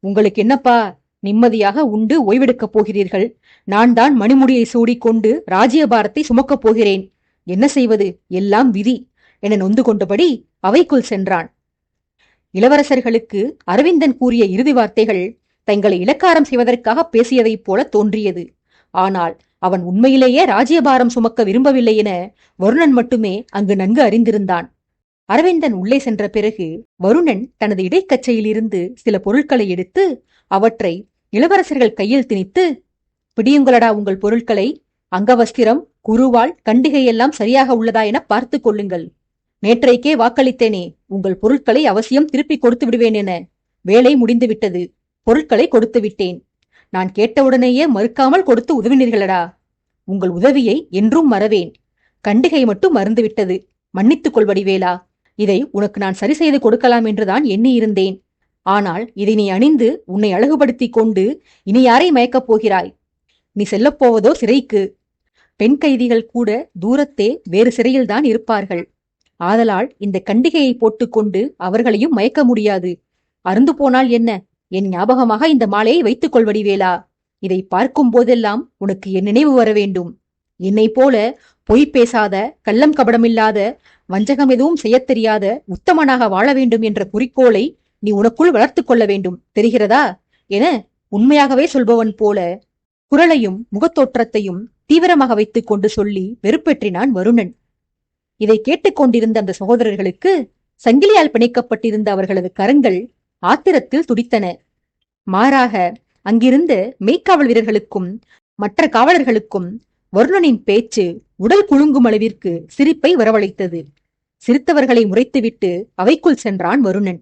உங்களுக்கு என்னப்பா, நிம்மதியாக உண்டு ஓய்வெடுக்கப் போகிறீர்கள். நான் தான் மணிமுடியை சூடிக்கொண்டு ராஜ்யபாரத்தை சுமக்கப் போகிறேன். என்ன செய்வது, எல்லாம் விதி என நொந்து கொண்டபடி அவைக்குள் சென்றான். இளவரசர்களுக்கு அரவிந்தன் கூறிய இறுதி வார்த்தைகள் தங்களை இலக்காரம் செய்வதற்காக பேசியதைப் போல தோன்றியது. ஆனால் அவன் உண்மையிலேயே ராஜ்யபாரம் சுமக்க விரும்பவில்லை என வருணன் மட்டுமே அங்கு நன்கு அறிந்திருந்தான். அரவிந்தன் உள்ளே சென்ற பிறகு வருணன் தனது இடைக்கச்சையிலிருந்து சில பொருட்களை எடுத்து அவற்றை இளவரசர்கள் கையில் திணித்து, பிடியுங்களடா உங்கள் பொருட்களை. அங்கவஸ்திரம், குருவாள், கண்டிகையெல்லாம் சரியாக உள்ளதா என பார்த்து கொள்ளுங்கள். நேற்றைக்கே வாக்களித்தேனே, உங்கள் பொருட்களை அவசியம் திருப்பிக் கொடுத்து விடுவேன் என. வேலை முடிந்துவிட்டது. பொருட்களை கொடுத்து விட்டேன். நான் கேட்டவுடனேயே மறுக்காமல் கொடுத்து உதவினீர்களடா. உங்கள் உதவியை என்றும் மறவேன். கண்டிகை மட்டும் மறந்துவிட்டது. மன்னித்துக் கொள்வடிவேலா. இதை உனக்கு நான் சரி செய்து கொடுக்கலாம் என்றுதான் எண்ணியிருந்தேன். ஆனால் இதை நீ அணிந்து உன்னை அழகுபடுத்திக் கொண்டு இனி யாரை மயக்கப் போகிறாய்? நீ செல்லப்போவதோ சிறைக்கு. பெண் கைதிகள் கூட தூரத்தே வேறு சிறையில்தான் இருப்பார்கள். ஆதலால் இந்த கண்டிகையை போட்டுக்கொண்டு அவர்களையும் மயக்க முடியாது. அருந்து போனால் என்ன? என் ஞாபகமாக இந்த மாலையை வைத்துக் கொள்வடிவேலா. இதை பார்க்கும் போதெல்லாம் உனக்கு என் நினைவு வர வேண்டும். என்னை போல பொய் பேசாத, கள்ளம் கபடமில்லாத, வஞ்சகம் எதுவும் செய்யத் தெரியாத உத்தமனாக வாழ வேண்டும் என்ற குறிக்கோளை நீ உனக்குள் வளர்த்துக் கொள்ள வேண்டும், தெரிகிறதா என உண்மையாகவே சொல்பவன் போல குரலையும் முகத்தோற்றத்தையும் தீவிரமாக வைத்துக் கொண்டு சொல்லி வெறுப்பேற்றினான் வருணன். இதை கேட்டுக்கொண்டிருந்த அந்த சகோதரர்களுக்கு சங்கிலியால் பிணைக்கப்பட்டிருந்த அவர்களது கரங்கள் ஆத்திரத்தில் துடித்தன. மாறாக அங்கிருந்த மெய்க்காவல் வீரர்களுக்கும் மற்ற காவலர்களுக்கும் வருணனின் பேச்சு உடல் குலுங்கும் அளவிற்கு சிரிப்பை வரவழைத்தது. சிரித்தவர்களை முறைத்துவிட்டு அவைக்குள் சென்றான் வருணன்.